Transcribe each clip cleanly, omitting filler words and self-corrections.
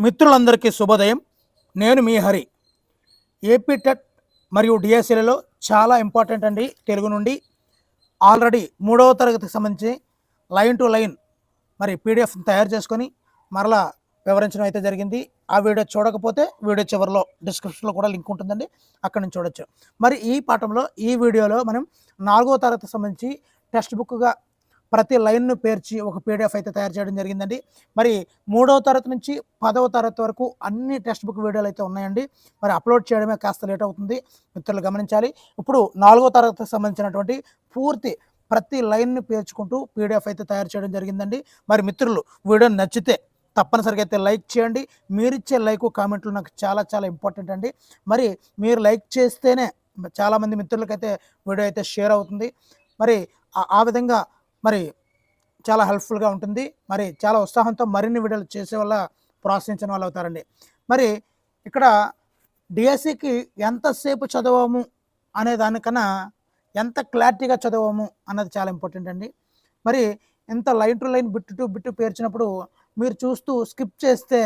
మిత్రులందరికీ శుభోదయం. నేను మీ హరి. ఏపీ టెట్ మరియు డిఎస్సీలలో చాలా ఇంపార్టెంట్ అండి. తెలుగు నుండి ఆల్రెడీ 3వ తరగతికి సంబంధించి లైన్ టు లైన్ మరి పీడిఎఫ్ తయారు చేసుకొని మరలా వివరించడం అయితే జరిగింది. ఆ వీడియో చూడకపోతే వీడియో చివరిలో డిస్క్రిప్షన్లో కూడా లింక్ ఉంటుందండి, అక్కడ నుంచి చూడొచ్చు. మరి ఈ పాఠంలో ఈ వీడియోలో మనం 4వ తరగతికి సంబంధించి టెక్స్ట్ బుక్గా ప్రతి లైన్ను పేర్చి ఒక పీడిఎఫ్ అయితే తయారు చేయడం జరిగిందండి. మరి 3వ తరగతి నుంచి 10వ తరగతి వరకు అన్ని టెక్స్ట్ బుక్ వీడియోలు అయితే ఉన్నాయండి. మరి అప్లోడ్ చేయడమే కాస్త లేట్ అవుతుంది, మిత్రులు గమనించాలి. ఇప్పుడు 4వ తరగతికి సంబంధించినటువంటి పూర్తి ప్రతి లైన్ను పేర్చుకుంటూ పీడిఎఫ్ అయితే తయారు చేయడం జరిగిందండి. మరి మిత్రులు వీడియో నచ్చితే తప్పనిసరిగా అయితే లైక్ చేయండి. మీరిచ్చే లైక్ కామెంట్లు నాకు చాలా చాలా ఇంపార్టెంట్ అండి. మరి మీరు లైక్ చేస్తేనే చాలామంది మిత్రులకైతే వీడియో అయితే షేర్ అవుతుంది. మరి ఆ విధంగా మరి చాలా హెల్ప్ఫుల్గా ఉంటుంది. మరి చాలా ఉత్సాహంతో మరిన్ని వీడియోలు చేసే వల్ల ప్రోత్సహించిన వాళ్ళు అవుతారండి. మరి ఇక్కడ డిఎస్సికి ఎంతసేపు చదవము అనే దానికన్నా ఎంత క్లారిటీగా చదవము అన్నది చాలా ఇంపార్టెంట్ అండి. మరి ఎంత line to line bit to bit పేర్చినప్పుడు మీరు చూస్తూ స్కిప్ చేస్తే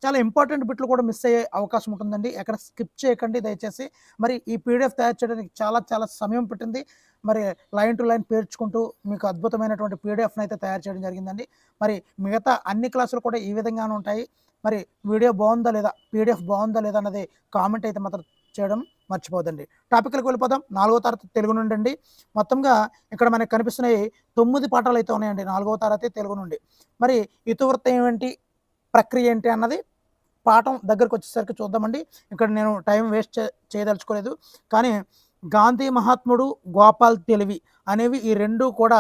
చాలా ఇంపార్టెంట్ బిట్లు కూడా మిస్ అయ్యే అవకాశం ఉంటుందండి. ఎక్కడ స్కిప్ చేయకండి దయచేసి. మరి ఈ పీడిఎఫ్ తయారు చేయడానికి చాలా చాలా సమయం పట్టింది. మరి లైన్ టు లైన్ పేర్చుకుంటూ మీకు అద్భుతమైనటువంటి పీడిఎఫ్ని అయితే తయారు చేయడం జరిగిందండి. మరి మిగతా అన్ని క్లాసులు కూడా ఈ విధంగానే ఉంటాయి. మరి వీడియో బాగుందా లేదా, పీడిఎఫ్ బాగుందా లేదా అన్నది కామెంట్ అయితే మాత్రం చేయడం మర్చిపోదండి. టాపిక్లకు వెళ్ళిపోదాం. 4వ తరగతి తెలుగు నుండి అండి. మొత్తంగా ఇక్కడ మనకు కనిపిస్తున్నాయి 9 పాఠాలు అయితే ఉన్నాయండి 4వ తరగతి తెలుగు నుండి. మరి ఇతివృత్తం ఏంటి, ప్రక్రియ ఏంటి అన్నది పాఠం దగ్గరకు వచ్చేసరికి చూద్దామండి. ఇక్కడ నేను టైం వేస్ట్ చేయదలుచుకోలేదు. కానీ గాంధీ మహాత్ముడు, గోపాల్ తెలివి అనేవి ఈ రెండు కూడా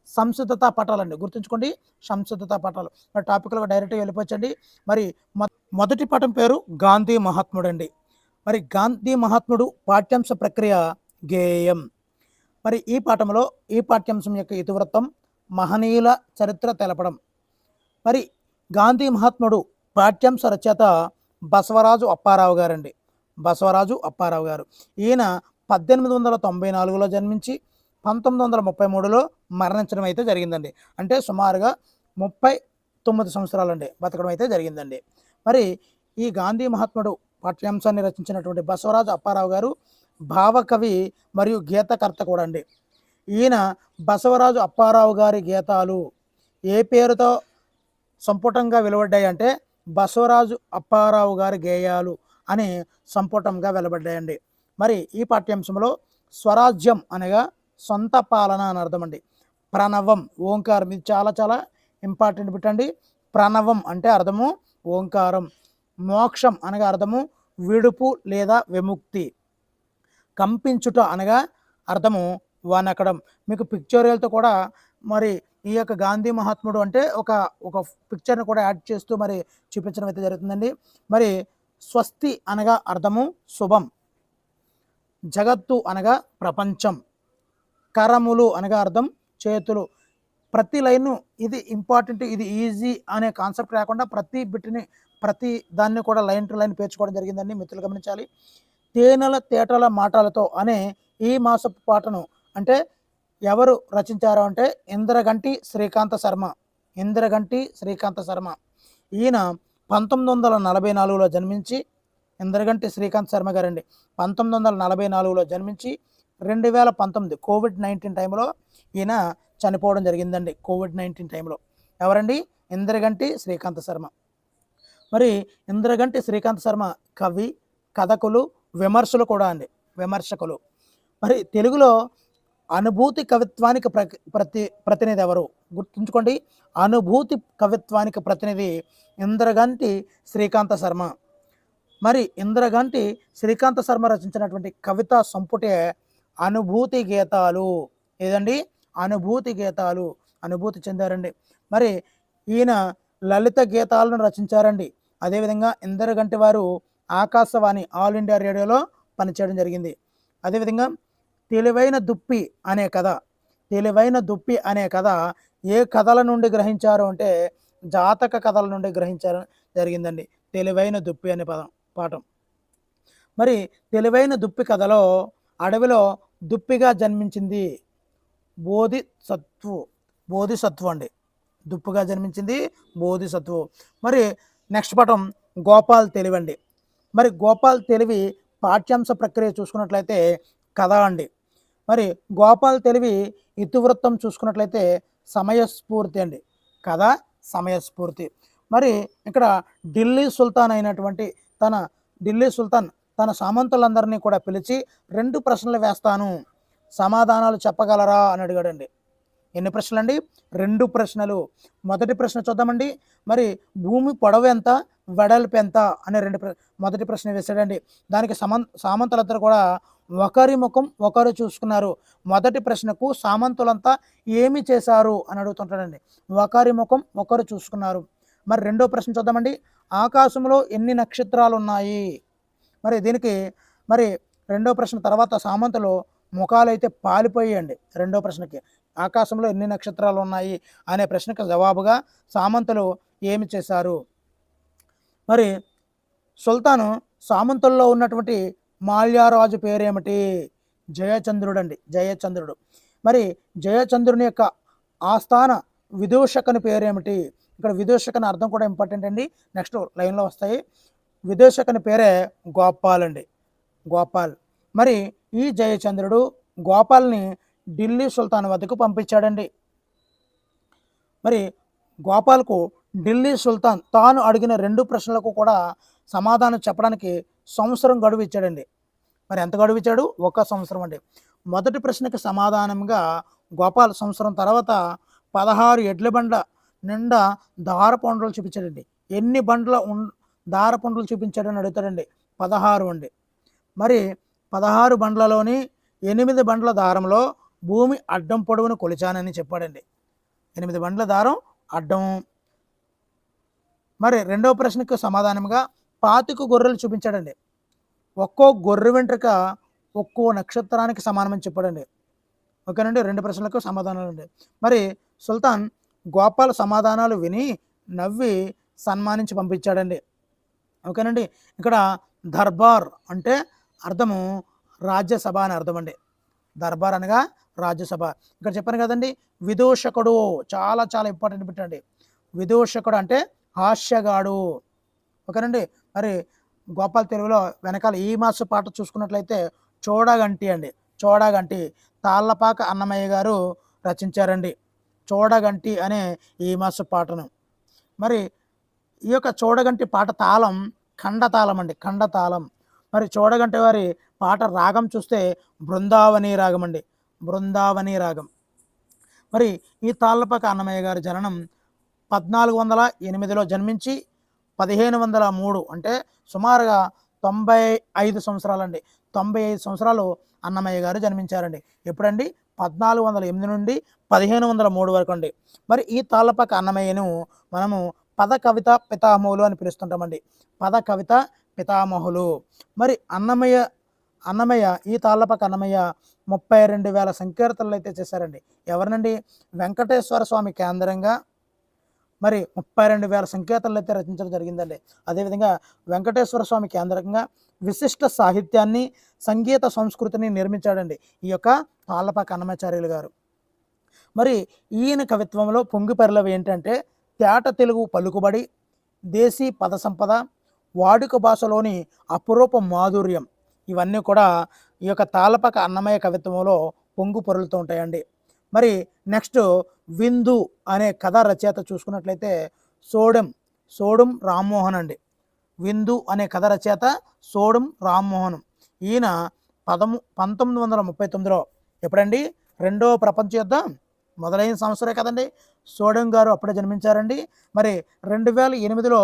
సంసిద్ధతా పటాలండి. గుర్తుంచుకోండి, సంసిద్ధతా పటాలు. మరి టాపిక్లో డైరెక్ట్గా వెళ్ళిపోవచ్చండి. మరి మొదటి పాఠం పేరు గాంధీ మహాత్ముడు అండి. మరి గాంధీ మహాత్ముడు పాఠ్యాంశ ప్రక్రియ గేయం. మరి ఈ పాఠంలో ఈ పాఠ్యాంశం యొక్క ఇతివృత్తం మహనీయుల చరిత్ర తెలపడం. మరి గాంధీ మహాత్ముడు పాఠ్యాంశ రచయిత బసవరాజు అప్పారావు గారండి. బసవరాజు అప్పారావు గారు. ఈయన 1894లో జన్మించి 1933లో మరణించడం అయితే జరిగిందండి. అంటే సుమారుగా 39 సంవత్సరాలండి బతకడం అయితే జరిగిందండి. మరి ఈ గాంధీ మహాత్ముడు పాఠ్యాంశాన్ని రచించినటువంటి బసవరాజు అప్పారావు గారు భావకవి మరియు గీతకర్త కూడా అండి. ఈయన బసవరాజు అప్పారావు గారి గీతాలు ఏ పేరుతో సంపుటంగా వెలువడ్డాయి అంటే బసవరాజు అప్పారావు గారి గేయాలు అని సంపుటంగా వెలువడ్డాయండి. మరి ఈ పాఠ్యాంశంలో స్వరాజ్యం అనగా సొంత పాలన అని అర్థం అండి. ప్రణవం, ఓంకారం, ఇది చాలా చాలా ఇంపార్టెంట్ బిట్ అండి. ప్రణవం అంటే అర్థము ఓంకారం. మోక్షం అనగా అర్థము విడుపు లేదా విముక్తి. కంపించుట అనగా అర్థము వనకడం. మీకు పిక్చోరియల్తో కూడా మరి ఈ యొక్క గాంధీ మహాత్ముడు అంటే ఒక పిక్చర్ని కూడా యాడ్ చేస్తూ మరి చూపించడం అయితే జరుగుతుందండి. మరి స్వస్తి అనగా అర్థము శుభం. జగత్తు అనగా ప్రపంచం. కరములు అనగా అర్థం చేతులు. ప్రతి లైను ఇది ఇంపార్టెంట్, ఇది ఈజీ అనే కాన్సెప్ట్ లేకుండా ప్రతి దాన్ని కూడా లైన్ టు లైన్ పేర్చుకోవడం జరిగిందండి. మిత్రులు గమనించాలి. తేనెల తేటల మాటలతో అనే ఈ మాసపు పాటను అంటే ఎవరు రచించారు అంటే ఇంద్రగంటి శ్రీకాంత శర్మ. ఇంద్రగంటి శ్రీకాంత శర్మ. ఈయన 1944లో జన్మించి, ఇంద్రగంటి శ్రీకాంత్ శర్మ గారండి 1944లో జన్మించి 2019 కోవిడ్-19 టైంలో ఈయన చనిపోవడం జరిగిందండి. కోవిడ్-19 టైంలో. ఎవరండి? ఇంద్రగంటి శ్రీకాంత శర్మ. మరి ఇంద్రగంటి శ్రీకాంత శర్మ కవి, కథకులు, విమర్శలు కూడా అండి. విమర్శకులు. మరి తెలుగులో అనుభూతి కవిత్వానికి ప్రతినిధి ఎవరు? గుర్తుంచుకోండి, అనుభూతి కవిత్వానికి ప్రతినిధి ఇంద్రగంటి శ్రీకాంత శర్మ. మరి ఇంద్రగంటి శ్రీకాంత శర్మ రచించినటువంటి కవితా సంపుటే అనుభూతి గీతాలు. ఏదండి? అనుభూతి గీతాలు. అనుభూతి చెందారండి. మరి ఈయన లలిత గీతాలను రచించారండి. అదేవిధంగా ఇంద్రగంటి వారు ఆకాశవాణి ఆల్ ఇండియా రేడియోలో పనిచేయడం జరిగింది. అదేవిధంగా తెలివైన దుప్పి అనే కథ. తెలివైన దుప్పి అనే కథ ఏ కథల నుండి గ్రహించారు అంటే జాతక కథల నుండి గ్రహించారు జరిగిందండి. తెలివైన దుప్పి అనే పాఠం. మరి తెలివైన దుప్పి కథలో అడవిలో దుప్పిగా జన్మించింది బోధిసత్వు అండి. దుప్పిగా జన్మించింది బోధిసత్వు. మరి నెక్స్ట్ పాఠం గోపాల్ తెలివి అండి. మరి గోపాల్ తెలివి పాఠ్యాంశ ప్రక్రియ చూసుకున్నట్లయితే కథ అండి. మరి గోపాల్ తెలివి ఇతివృత్తం చూసుకున్నట్లయితే సమయస్ఫూర్తి అండి. కథ సమయస్ఫూర్తి. మరి ఇక్కడ ఢిల్లీ సుల్తాన్ అయినటువంటి ఢిల్లీ సుల్తాన్ తన సామంతులందరినీ కూడా పిలిచి 2 ప్రశ్నలు వేస్తాను, సమాధానాలు చెప్పగలరా అని అడిగాడండి. ఎన్ని ప్రశ్నలు అండి? 2 ప్రశ్నలు. మొదటి ప్రశ్న చూద్దామండి. మరి భూమి పొడవు ఎంత, వెడల్పు ఎంత అనే మొదటి ప్రశ్న వేశాడండి. దానికి సామంతులందరూ కూడా ఒకరి ముఖం ఒకరు చూసుకున్నారు. మొదటి ప్రశ్నకు సామంతులంతా ఏమి చేశారు అని అడుగుతుంటాడండి. ఒకరి ముఖం ఒకరు చూసుకున్నారు. మరి రెండో ప్రశ్న చూద్దామండి. ఆకాశంలో ఎన్ని నక్షత్రాలు ఉన్నాయి? మరి దీనికి మరి రెండో ప్రశ్న తర్వాత సామంతులు ముఖాలైతే పాలిపోయాయండి. రెండో ప్రశ్నకి ఆకాశంలో ఎన్ని నక్షత్రాలు ఉన్నాయి అనే ప్రశ్నకు జవాబుగా సామంతులు ఏమి చేశారు? మరి సుల్తాను సామంతుల్లో ఉన్నటువంటి మాల్యారాజు పేరేమిటి? జయచంద్రుడు అండి. జయచంద్రుడు. మరి జయచంద్రుని యొక్క ఆస్థాన విదూషకుని పేరేమిటి? ఇక్కడ విదూషకుని అర్థం కూడా ఇంపార్టెంట్ అండి. నెక్స్ట్ లైన్లో వస్తాయి. విదూషకుని పేరే గోపాల్ అండి. గోపాల్. మరి ఈ జయచంద్రుడు గోపాల్ని ఢిల్లీ సుల్తాన్ వద్దకు పంపించాడండి. మరి గోపాల్కు ఢిల్లీ సుల్తాన్ తాను అడిగిన 2 ప్రశ్నలకు కూడా సమాధానం చెప్పడానికి సంవత్సరం గడువు ఇచ్చాడండి. మరి ఎంత గడువు ఇచ్చాడు? 1 సంవత్సరం అండి. మొదటి ప్రశ్నకి సమాధానంగా గోపాల్ సంవత్సరం తర్వాత 16 ఎడ్ల బండ్ల నిండా దారపుండలు చూపించాడండి. ఎన్ని బండ్ల దారపుండలు చూపించాడని అడుగుతాడండి. 16 అండి. మరి 16 బండ్లలోని 8 బండ్ల దారంలో భూమి అడ్డం పొడవును కొలిచానని చెప్పాడండి. 8 బండ్ల దారం అడ్డం. మరి రెండవ ప్రశ్నకు సమాధానంగా 25 గొర్రెలు చూపించాడండి. ఒక్కో గొర్రె వెంట్రుక ఒక్కో నక్షత్రానికి సమానమని చెప్పాడండి. ఓకేనండి. 2 ప్రశ్నలకు సమాధానాలు అండి. మరి సుల్తాన్ గోపాల్ సమాధానాలు విని నవ్వి సన్మానించి పంపించాడండి. ఓకేనండి. ఇక్కడ దర్బార్ అంటే అర్థము రాజ్యసభ అని అర్థం అండి. దర్బార్ అనగా రాజ్యసభ. ఇక్కడ చెప్పాను కదండి, విదూషకుడు చాలా చాలా ఇంపార్టెంట్ పెట్టండి. విదూషకుడు అంటే హాస్యగాడు. ఓకేనండి. మరి గోపాల్ తెలుగులో వెనకాల ఈ మాస పాట చూసుకున్నట్లయితే చూడగంటి అండి. చూడగంటి తాళ్ళపాక అన్నమయ్య గారు రచించారండి. చూడగంటి అనే ఈ మాస పాటను. మరి ఈ యొక్క చూడగంటి పాట తాళం ఖండతాళం అండి. ఖండతాళం. మరి చూడగంటి వారి పాట రాగం చూస్తే బృందావని రాగం అండి. బృందావని రాగం. మరి ఈ తాళ్ళపాక అన్నమయ్య గారి జననం 1408లో జన్మించి 1503 అంటే సుమారుగా 95 సంవత్సరాలండి. 95 సంవత్సరాలు అన్నమయ్య గారు జన్మించారండి. ఎప్పుడండి? 1408 నుండి 1503 వరకు అండి. మరి ఈ తాళ్ళపాక అన్నమయ్యను మనము పద కవిత పితామహులు అని పిలుస్తుంటామండి. పద కవిత పితామహులు. మరి అన్నమయ్య ఈ తాళ్ళపాక అన్నమయ్య 32,000 సంకీర్తనలు అయితే చేశారండి. ఎవరినండి? వెంకటేశ్వర స్వామి కేంద్రంగా మరి 32,000 సంకీర్తనలు అయితే రచించడం జరిగిందండి. అదేవిధంగా వెంకటేశ్వర స్వామి కేంద్రంగా విశిష్ట సాహిత్యాన్ని, సంగీత సంస్కృతిని నిర్మించాడండి ఈ యొక్క తాళ్ళపాక అన్నమాచార్యులు గారు. మరి ఈయన కవిత్వంలో పొంగిపరిలవి ఏంటంటే తేట తెలుగు పలుకుబడి, దేశీ పద సంపద, వాడుక భాషలోని అపురూప మాధుర్యం, ఇవన్నీ కూడా ఈ యొక్క తాళ్ళపాక అన్నమయ్య కవిత్వంలో పొంగు పొరులుతూ ఉంటాయండి. మరి నెక్స్ట్ విందు అనే కథ రచయిత చూసుకున్నట్లయితే సోడం రామ్మోహన్ అండి. విందు అనే కథ రచయిత సోడం రామ్మోహన్. ఈయన 1939లో ఎప్పుడండి? 2వ ప్రపంచ యుద్ధం మొదలైన సంవత్సరే కదండి. సోడం గారు అప్పుడే జన్మించారండి. మరి 2008లో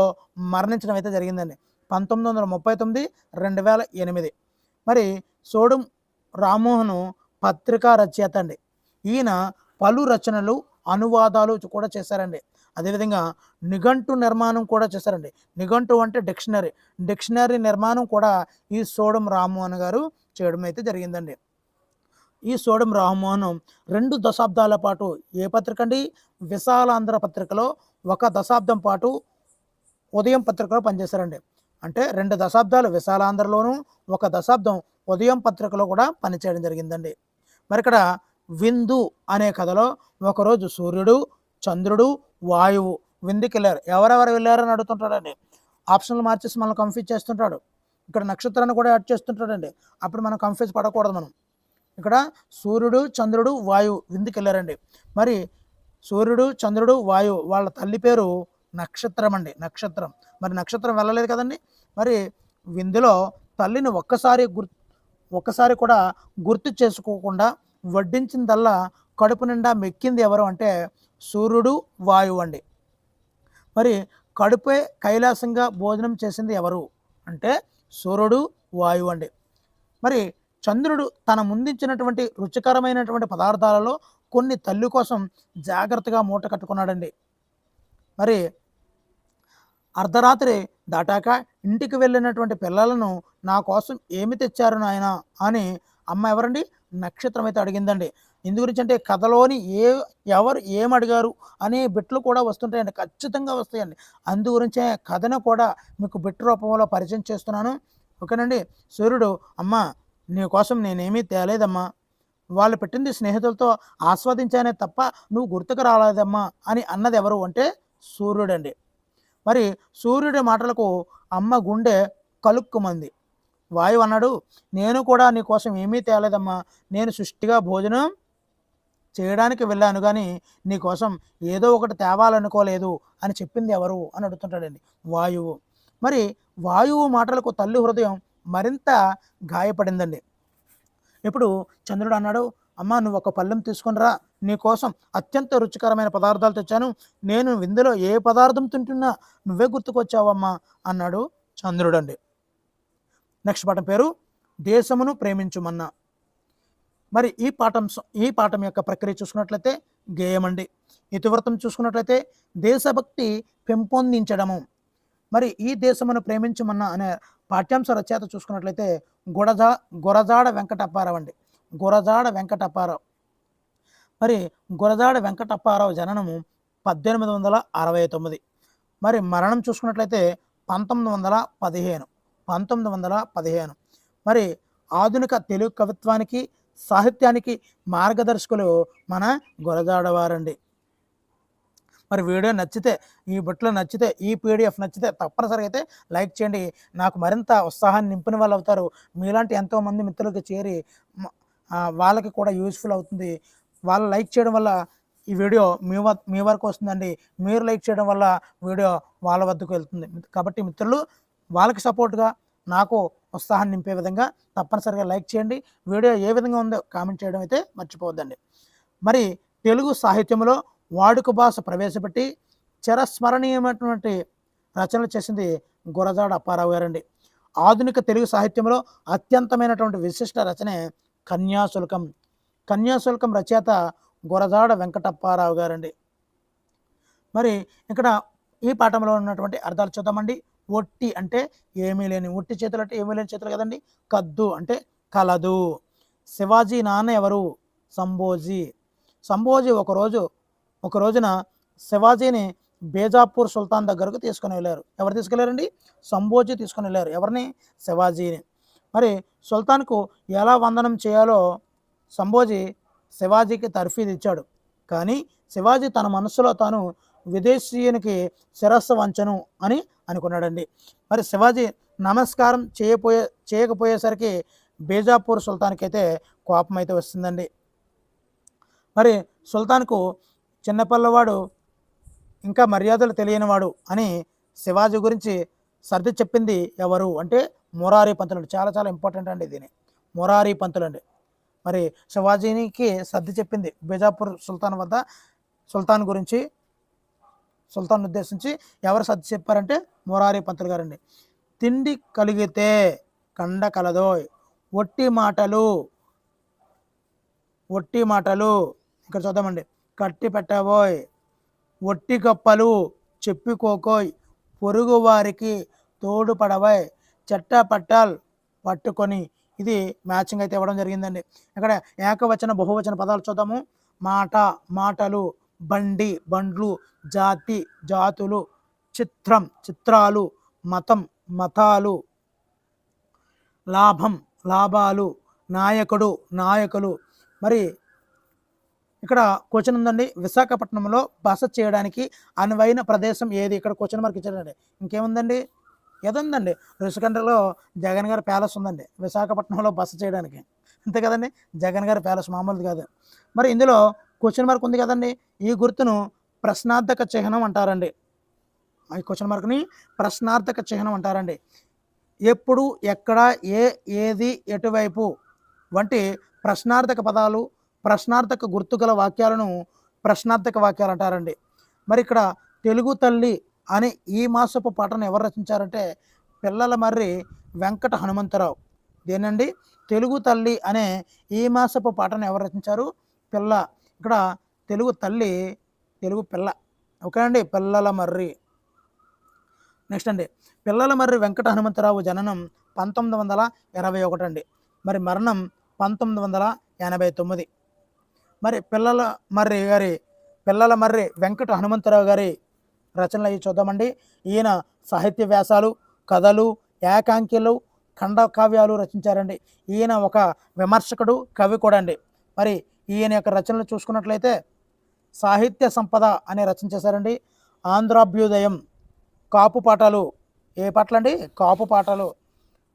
మరణించడం అయితే జరిగిందండి. 1939, 2008. మరి సోడం రామ్మోహన్ పత్రికా రచయిత అండి. ఈయన పలు రచనలు, అనువాదాలు కూడా చేశారండి. అదేవిధంగా నిఘంటు నిర్మాణం కూడా చేశారండి. నిఘంటు అంటే డిక్షనరీ నిర్మాణం కూడా ఈ సోడం రామ్మోహన్ గారు చేయడం అయితే జరిగిందండి. ఈ సోడం రామ్మోహన్ 2 దశాబ్దాల పాటు ఏ పత్రిక అండి? విశాలాంధ్ర పత్రికలో 1 దశాబ్దం పాటు ఉదయం పత్రికలో పనిచేశారండి. అంటే 2 దశాబ్దాలు విశాలాంధ్రలోను, 1 దశాబ్దం ఉదయం పత్రికలో కూడా పనిచేయడం జరిగిందండి. మరి ఇక్కడ విందు అనే కథలో ఒకరోజు సూర్యుడు, చంద్రుడు, వాయువు విందుకి వెళ్ళారు. ఎవరెవరు వెళ్ళారని అడుగుతుంటాడండి. ఆప్షన్లు మార్చేసి మనల్ని కన్ఫ్యూజ్ చేస్తుంటాడు. ఇక్కడ నక్షత్రాన్ని కూడా యాడ్ చేస్తుంటాడండి. అప్పుడు మనం కన్ఫ్యూజ్ పడకూడదు. మనం ఇక్కడ సూర్యుడు, చంద్రుడు, వాయువు విందుకు వెళ్ళారండి. మరి సూర్యుడు, చంద్రుడు, వాయువు వాళ్ళ తల్లి పేరు నక్షత్రం అండి. నక్షత్రం. మరి నక్షత్రం వెళ్ళలేదు కదండి. మరి విందులో తల్లిని ఒక్కసారి కూడా గుర్తు చేసుకోకుండా వడ్డించిందల్లా కడుపు నిండా మెక్కింది ఎవరు అంటే సూర్యుడు, వాయువు అండి. మరి కడుపే కైలాసంగా భోజనం చేసింది ఎవరు అంటే సూర్యుడు, వాయువు అండి. మరి చంద్రుడు తన ముందించినటువంటి రుచికరమైనటువంటి పదార్థాలలో కొన్ని తల్లి కోసం జాగ్రత్తగా మూట కట్టుకున్నాడండి. మరి అర్ధరాత్రి దాటాక ఇంటికి వెళ్ళినటువంటి పిల్లలను నా కోసం ఏమి తెచ్చారు నాయన అని అమ్మ ఎవరండి నక్షత్రం అయితే అడిగిందండి. ఇందు గురించి అంటే కథలోని ఎవరు ఏమడిగారు అనే బిట్లు కూడా వస్తుంటాయండి, ఖచ్చితంగా వస్తాయండి. అందు గురించే కథను కూడా మీకు బిట్ రూపంలో పరిచయం చేస్తున్నాను. ఓకేనండి. సూర్యుడు అమ్మ నీ కోసం నేనేమీ తేలేదమ్మా, వాళ్ళు పెట్టింది స్నేహితులతో ఆస్వాదించానే తప్ప నువ్వు గుర్తుకు రాలేదమ్మా అని అన్నది ఎవరు అంటే సూర్యుడండి. మరి సూర్యుడి మాటలకు అమ్మ గుండె కలుక్కుమంది. వాయువు అన్నాడు, నేను కూడా నీ కోసం ఏమీ తేలేదమ్మా, నేను సృష్టిగా భోజనం చేయడానికి వెళ్ళాను కానీ నీకోసం ఏదో ఒకటి తేవాలనుకోలేదు అని చెప్పింది ఎవరు అని అడుగుతుంటాడండి వాయువు. మరి వాయువు మాటలకు తల్లి హృదయం మరింత గాయపడిందండి. ఇప్పుడు చంద్రుడు అన్నాడు, అమ్మ నువ్వు ఒక పళ్ళెం తీసుకునిరా, నీకోసం అత్యంత రుచికరమైన పదార్థాలు తెచ్చాను, నేను విందులో ఏ పదార్థం తింటున్నా నువ్వే గుర్తుకొచ్చావమ్మా అన్నాడు చంద్రుడు అండి. నెక్స్ట్ పాఠం పేరు దేశమును ప్రేమించుమన్నా. మరి ఈ పాఠం యొక్క ప్రక్రియ చూసుకున్నట్లయితే గేయం అండి. ఇతివృత్తం చూసుకున్నట్లయితే దేశభక్తి పెంపొందించడము. మరి ఈ దేశమును ప్రేమించమన్నా అనే పాఠ్యాంశ రచయిత చూసుకున్నట్లయితే గురజాడ వెంకటప్పారావు అండి. గురజాడ వెంకటప్పారావు. మరి గురజాడ వెంకటప్పారావు జననము 1869. మరి మరణం చూసుకున్నట్లయితే 1915. మరి ఆధునిక తెలుగు కవిత్వానికి సాహిత్యానికి మార్గదర్శకులు మన గురజాడవారండి. మరి వీడియో నచ్చితే, ఈ బుట్లో నచ్చితే, ఈ పీడిఎఫ్ నచ్చితే తప్పనిసరిగా అయితే లైక్ చేయండి. నాకు మరింత ఉత్సాహాన్ని నింపిన వాళ్ళు అవుతారు. మీలాంటి ఎంతోమంది మిత్రులకి చేరి వాళ్ళకి కూడా యూస్ఫుల్ అవుతుంది. వాళ్ళు లైక్ చేయడం వల్ల ఈ వీడియో మీ వరకు వస్తుందండి. మీరు లైక్ చేయడం వల్ల వీడియో వాళ్ళ వద్దకు వెళ్తుంది. కాబట్టి మిత్రులు వాళ్ళకి సపోర్ట్గా నాకు ఉత్సాహాన్ని నింపే విధంగా తప్పనిసరిగా లైక్ చేయండి. వీడియో ఏ విధంగా ఉందో కామెంట్ చేయడం అయితే మర్చిపోవద్దండి. మరి తెలుగు సాహిత్యంలో వాడుక భాష ప్రవేశపెట్టి చిరస్మరణీయమైనటువంటి రచనలు చేసింది గురజాడ అప్పారావు గారండి. ఆధునిక తెలుగు సాహిత్యంలో అత్యంతమైనటువంటి విశిష్ట రచనే కన్యాశుల్కం. కన్యాశుల్కం రచయిత గురజాడ వెంకటప్పారావు గారండి. మరి ఇక్కడ ఈ పాఠంలో ఉన్నటువంటి అర్థాలు చూద్దామండి. ఒట్టి అంటే ఏమీ లేని, ఒట్టి చేతులు అంటే ఏమీ లేని చేతులు కదండి. కద్దు అంటే కలదు. శివాజీ నాన్న ఎవరు? సంభోజీ. సంభోజీ ఒక రోజున శివాజీని బేజాపూర్ సుల్తాన్ దగ్గరకు తీసుకుని వెళ్ళారు. ఎవరు తీసుకెళ్లారండి? సంభోజీ తీసుకుని వెళ్ళారు. ఎవరిని? శివాజీని. మరి సుల్తాన్కు ఎలా వందనం చేయాలో సంభోజీ శివాజీకి తర్ఫీదు ఇచ్చాడు. కానీ శివాజీ తన మనస్సులో తాను విదేశీయునికి శిరస్సు వంచను అని అనుకున్నాడండి. మరి శివాజీ నమస్కారం చేయకపోయేసరికి బేజాపూర్ సుల్తాన్కి అయితే కోపం అయితే వస్తుందండి. మరి సుల్తాన్కు చిన్నపిల్లవాడు, ఇంకా మర్యాదలు తెలియనివాడు అని శివాజీ గురించి సర్ది చెప్పింది ఎవరు అంటే మొరారి పంతులు. చాలా చాలా ఇంపార్టెంట్ అండి దీని. మొరారి పంతులు అండి. మరి శివాజీకి సర్ది చెప్పింది బేజాపూర్ సుల్తాన్ గురించి, సుల్తాన్ ఉద్దేశించి ఎవరు సర్ది చెప్పారంటే మొరారి పంతులు గారండి. తిండి కలిగితే కండ కలదోయ్, ఒట్టి మాటలు ఇక్కడ చూద్దామండి. కట్టి పెట్టబోయ్, ఒట్టి గొప్పలు చెప్పుకోకోయ్, పొరుగు వారికి తోడుపడబోయ్, పట్టాల్ పట్టుకొని. ఇది మ్యాచింగ్ అయితే ఇవ్వడం జరిగిందండి. ఇక్కడ ఏకవచన బహువచన పదాలు చూద్దాము. మాట మాటలు, బండి బండ్లు, జాతి జాతులు, చిత్రం చిత్రాలు, మతం మతాలు, లాభం లాభాలు, నాయకుడు నాయకులు. మరి ఇక్కడ క్వశ్చన్ ఉందండి. విశాఖపట్నంలో బస చేయడానికి అనువైన ప్రదేశం ఏది? ఇక్కడ క్వశ్చన్ మార్క్ ఇచ్చాడండి. ఇంకేముందండి? ఏదుందండి, రుషికొండలో జగన్ గారి ప్యాలెస్ ఉందండి, విశాఖపట్నంలో బస చేయడానికి. అంతే కదండి, జగన్ గారి ప్యాలెస్ మామూలుది కాదు. మరి ఇందులో క్వశ్చన్ మార్క్ ఉంది కదండి, ఈ గుర్తును ప్రశ్నార్థక చిహ్నం అంటారండి. ఈ క్వశ్చన్ మార్క్ని ప్రశ్నార్థక చిహ్నం అంటారండి. ఎప్పుడు, ఎక్కడ, ఏది, ఎటువైపు వంటి ప్రశ్నార్థక పదాలు, ప్రశ్నార్థక గుర్తుగల వాక్యాలను ప్రశ్నార్థక వాక్యాలు అంటారండి. మరి ఇక్కడ తెలుగు తల్లి అనే ఈ మాసపు పాటను ఎవరు రచించారంటే పిల్లల మర్రి వెంకట హనుమంతరావు. దేనండి, తెలుగు తల్లి అనే ఈ మాసపు పాటను ఎవరు రచించారు? పిల్ల. ఇక్కడ తెలుగు తల్లి, తెలుగు పిల్ల. ఓకే అండి, పిల్లల మర్రి. నెక్స్ట్ అండి, పిల్లల మర్రి వెంకట హనుమంతరావు జననం 1921 అండి. మరి మరణం 1989. మరి పిల్లల మర్రి వెంకట హనుమంతరావు గారి రచనలు అవి చూద్దామండి. ఈయన సాహిత్య వ్యాసాలు, కథలు, ఏకాంకిలు, ఖండకావ్యాలు రచించారండి. ఈయన ఒక విమర్శకుడు, కవి కూడా అండి. మరి ఈయన యొక్క రచనలు చూసుకున్నట్లయితే సాహిత్య సంపద అనే రచన చేశారండి. ఆంధ్రాభ్యుదయం, కాపు పాటలు, ఏ పాటలు అండి, కాపు పాటలు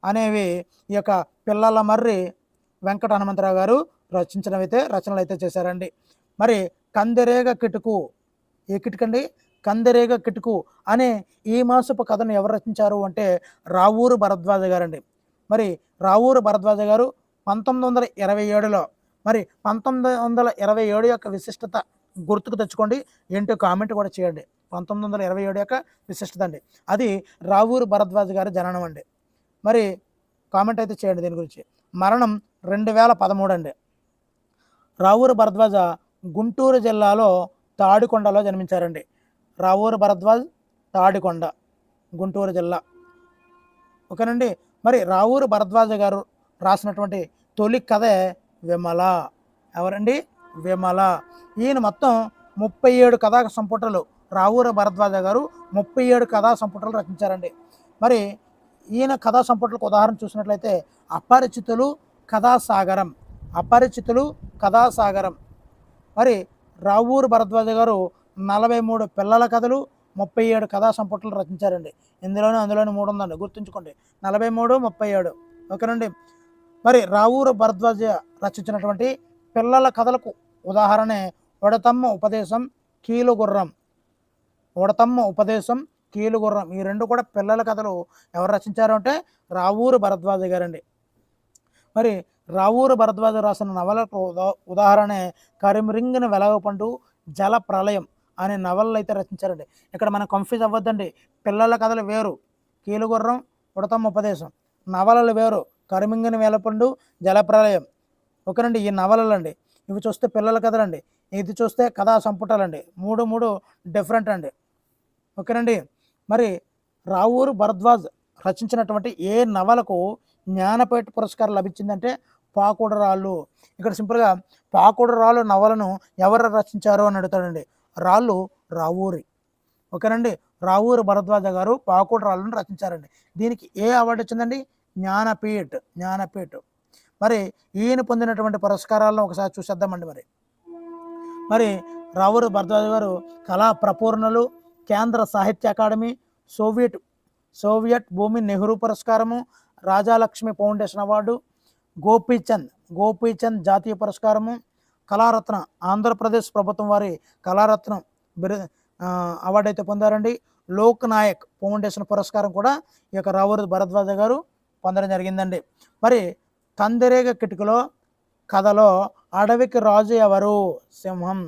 అనేవి ఈ యొక్క పిల్లల మర్రి వెంకట హనుమంతరావు గారు రచనలు అయితే చేశారండి. మరి కందిరేగ కిటుకు, ఏ కిటుకండి, కందిరేగ కిటుకు అనే ఈ మాసపు కథను ఎవరు రచించారు అంటే రావూరు భరద్వాజ గారండి. మరి రావూరు భరద్వాజ గారు 1927లో, మరి 1927 యొక్క విశిష్టత గుర్తుకు తెచ్చుకోండి, ఏంటో కామెంట్ కూడా చేయండి. 1927 యొక్క విశిష్టత అండి, అది రావూరు భరద్వాజ గారి జననం అండి. మరి కామెంట్ అయితే చేయండి దీని గురించి. మరణం 2013 అండి. రావూరు భరద్వాజ గుంటూరు జిల్లాలో తాడికొండలో జన్మించారండి. రావూరు భరద్వాజ్, తాడికొండ, గుంటూరు జిల్లా. ఓకేనండి. మరి రావూరు భరద్వాజ గారు రాసినటువంటి తొలి కథే విమల. ఎవరండి, విమల. ఈయన మొత్తం 37 కథా సంపుటాలు, రావూరు భరద్వాజ గారు 37 కథా సంపుటాలు రచించారండి. మరి ఈయన కథా సంపుటాలకు ఉదాహరణ చూసినట్లయితే అపరిచితులు, కథాసాగరం, అపరిచితులు, కథాసాగరం. మరి రావూరు భరద్వాజ గారు 43 పిల్లల కథలు, 37 కథా సంపుటాలు రచించారండి. అందులోని 3 ఉందండి, గుర్తుంచుకోండి, 43, 37. ఓకేనండి. మరి రావూరు భరద్వాజ రచించినటువంటి పిల్లల కథలకు ఉదాహరణే ఉడతమ్మ ఉపదేశం, కీలుగుర్రం. ఉడతమ్మ ఉపదేశం, కీలుగుర్రం, ఈ రెండు కూడా పిల్లల కథలు ఎవరు రచించారు అంటే రావూరు భరద్వాజ గారండి. మరి రావూరు భరద్వాజ రాసిన నవలకు ఉదాహరణే కరిమిరింగిన వెలగపండు, జల ప్రళయం అనే నవలలు అయితే రచించారండి. ఇక్కడ మనం కన్ఫ్యూజ్ అవ్వద్దండి, పిల్లల కథలు వేరు, కీలుగుర్రం, ఉడతమ్మ ఉపదేశం, నవలలు వేరు, కరిమింగిన వెలపండు, జలప్రలయం. ఓకేనండి, ఈ నవలలండి. ఇవి చూస్తే పిల్లల కథలండి, ఇది చూస్తే కథా సంపుటాలండి. మూడు డిఫరెంట్ అండి. ఓకేనండి. మరి రావూరు భరద్వాజ్ రచించినటువంటి ఏ నవలకు జ్ఞానపీఠ పురస్కారం లభించిందంటే పాకుడు రాళ్ళు. ఇక్కడ సింపుల్గా పాకుడు రాళ్ళు నవలను ఎవరు రచించారు అని అడుగుతాడండి. రాళ్ళు రావూరి. ఓకేనండి, రావూరు భరద్వాజ గారు పాకుడు రాళ్ళను రచించారండి. దీనికి ఏ అవార్డు వచ్చిందండి? జ్ఞానపీఠ్. మరి ఈయన పొందినటువంటి పురస్కారాలను ఒకసారి చూసేద్దామండి. మరి రావూరు భరద్వాజ గారు కళా ప్రపూర్ణలు, కేంద్ర సాహిత్య అకాడమీ, సోవియట్ భూమి నెహ్రూ పురస్కారము, రాజాలక్ష్మి ఫౌండేషన్ అవార్డు, గోపీచంద్ జాతీయ పురస్కారము, కళారత్న, ఆంధ్రప్రదేశ్ ప్రభుత్వం వారి కళారత్నం అవార్డు అయితే పొందారండి. లోక్ నాయక్ ఫౌండేషన్ పురస్కారం కూడా ఈ యొక్క రావూరు భరద్వాజ గారు పొందడం జరిగిందండి. మరి కందిరేగ కిటుకులో కథలో అడవికి రాజు ఎవరు? సింహం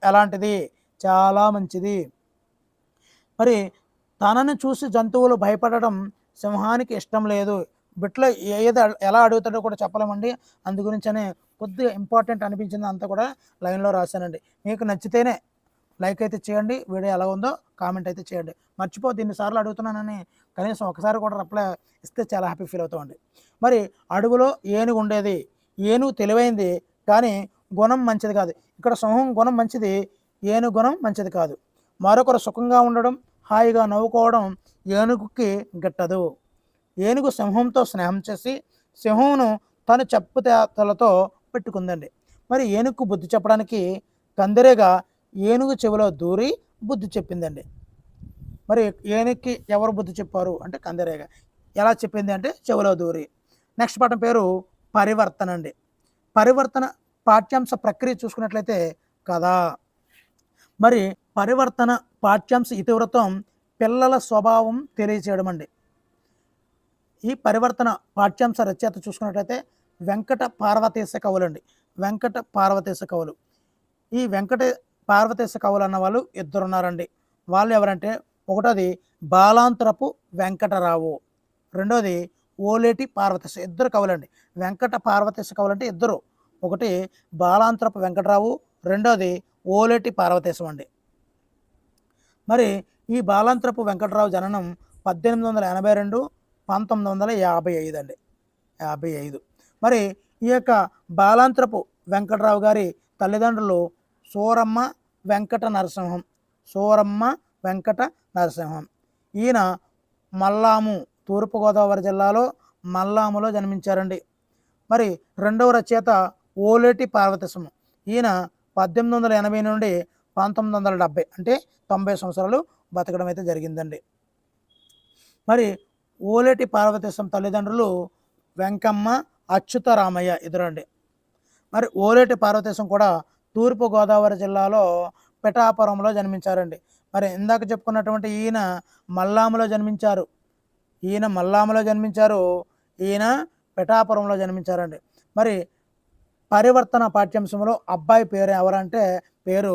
ఎలాంటిది? చాలా మంచిది. మరి తనను చూసి జంతువులు భయపడడం సింహానికి ఇష్టం లేదు. బిట్లో ఎలా అడుగుతాడో కూడా చెప్పలేమండి, అందు గురించనే కొద్దిగా ఇంపార్టెంట్ అనిపించింది అంతా కూడా లైన్లో రాశానండి. మీకు నచ్చితేనే లైక్ అయితే చేయండి, వీడియో ఎలా ఉందో కామెంట్ అయితే చేయండి. దీన్నిసార్లు అడుగుతున్నానని కనీసం ఒకసారి కూడా రిప్లై ఇస్తే చాలా హ్యాపీ ఫీల్ అవుతామండి. మరి అడవిలో ఏనుగు ఉండేది. ఏనుగు తెలివైంది కానీ గుణం మంచిది కాదు. ఇక్కడ సింహం గుణం మంచిది, ఏనుగు గుణం మంచిది కాదు. మరొకరు సుఖంగా ఉండడం, హాయిగా నవ్వుకోవడం ఏనుగుకి గిట్టదు. ఏనుగు సింహంతో స్నేహం చేసి సింహంను తన చెప్పుతేతలతో పెట్టుకుందండి. మరి ఏనుగు బుద్ధి చెప్పడానికి కందిరేగా ఏనుగు చెవిలో దూరి బుద్ధి చెప్పిందండి. మరి ఏనుగుకి ఎవరు బుద్ధి చెప్పారు అంటే కందిరీగ. ఎలా చెప్పింది అంటే చెవిలో దూరి. నెక్స్ట్ పాఠం పేరు పరివర్తన అండి. పరివర్తన పాఠ్యాంశ ప్రక్రియ చూసుకున్నట్లయితే కథ. మరి పరివర్తన పాఠ్యాంశ ఇతివృత్తం పిల్లల స్వభావం తెలియచేయడం అండి. ఈ పరివర్తన పాఠ్యాంశ రచయిత చూసుకున్నట్లయితే వెంకట పార్వతీశ కవులు అండి. వెంకట పార్వతీశ కవులు. ఈ వెంకట పార్వతీశ కవులు అన్న వాళ్ళు ఇద్దరు ఉన్నారండి. వాళ్ళు ఎవరంటే ఒకటోది బాలాంతరపు వెంకటరావు, రెండోది ఓలేటి పార్వతీశ. ఇద్దరు కవులండి. వెంకట పార్వతీశ కవులు అంటే ఇద్దరు. ఒకటి బాలాంతరపు వెంకటరావు, రెండోది ఓలేటి పార్వతీశం అండి. మరి ఈ బాలాంతరపు వెంకటరావు జననం 1882, 1955 అండి. 55. మరి ఈ యొక్క బాలాంతరపు వెంకటరావు గారి తల్లిదండ్రులు సూరమ్మ వెంకట నరసింహం. సూరమ్మ వెంకట నరసింహం. ఈయన మల్లాము, తూర్పుగోదావరి జిల్లాలో మల్లాములో జన్మించారండి. మరి రెండవ రచయిత ఓలేటి పార్వతీశం. ఈయన 1880 నుండి 1970 అంటే 90 సంవత్సరాలు బతకడం అయితే జరిగిందండి. మరి ఓలేటి పార్వతీశం తల్లిదండ్రులు వెంకమ్మ, అచ్యుతరామయ్య ఇద్దరండి. మరి ఓలేటి పార్వతీశం కూడా తూర్పుగోదావరి జిల్లాలో పిఠాపురంలో జన్మించారండి. మరి ఇందాక చెప్పుకున్నటువంటి ఈయన మల్లాములో జన్మించారు. ఈయన పిఠాపురంలో జన్మించారండి. మరి పరివర్తన పాఠ్యాంశంలో అబ్బాయి పేరు ఎవరంటే పేరు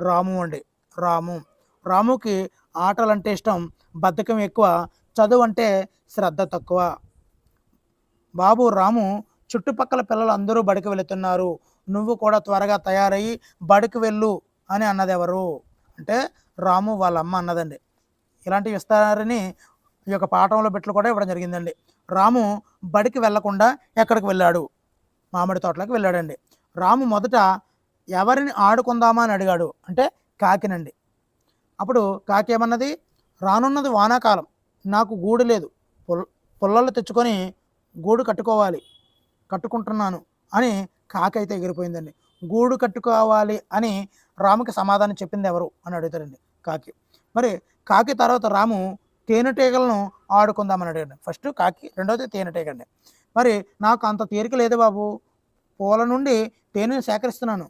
రాము అండి. రాముకి ఆటలంటే ఇష్టం, బద్ధకం ఎక్కువ, చదువు అంటే శ్రద్ధ తక్కువ. బాబు రాము, చుట్టుపక్కల పిల్లలు అందరూ బడికి వెళుతున్నారు, నువ్వు కూడా త్వరగా తయారయ్యి బడికి వెళ్ళు అని అన్నది ఎవరు అంటే రాము వాళ్ళ అమ్మ అన్నదండి. ఇలాంటివి ఇస్తారని ఈ యొక్క పాఠంలో బిట్లు కూడా ఇవ్వడం జరిగిందండి. రాము బడికి వెళ్లకుండా ఎక్కడికి వెళ్ళాడు? మామిడి తోటలోకి వెళ్ళాడండి. రాము మొదట ఎవరిని ఆడుకుందామా అని అడిగాడు అంటే కాకినండి. అప్పుడు కాకి ఏమన్నది, రానున్నది వానాకాలం, నాకు గూడు లేదు, పుల్లలు తెచ్చుకొని గూడు కట్టుకుంటున్నాను అని కాకి అయితే ఎగిరిపోయిందండి. గూడు కట్టుకోవాలి అని రాముకి సమాధానం చెప్పింది ఎవరు అని అడుగుతారండి కాకి. మరి కాకి తర్వాత రాము తేనెటీగలను ఆడుకుందామని అడిగాడు. ఫస్ట్ కాకి, రెండోది తేనెటీగండి. మరి నాకు అంత తీరిక లేదు బాబు, పూల నుండి తేనెను సేకరిస్తున్నాను,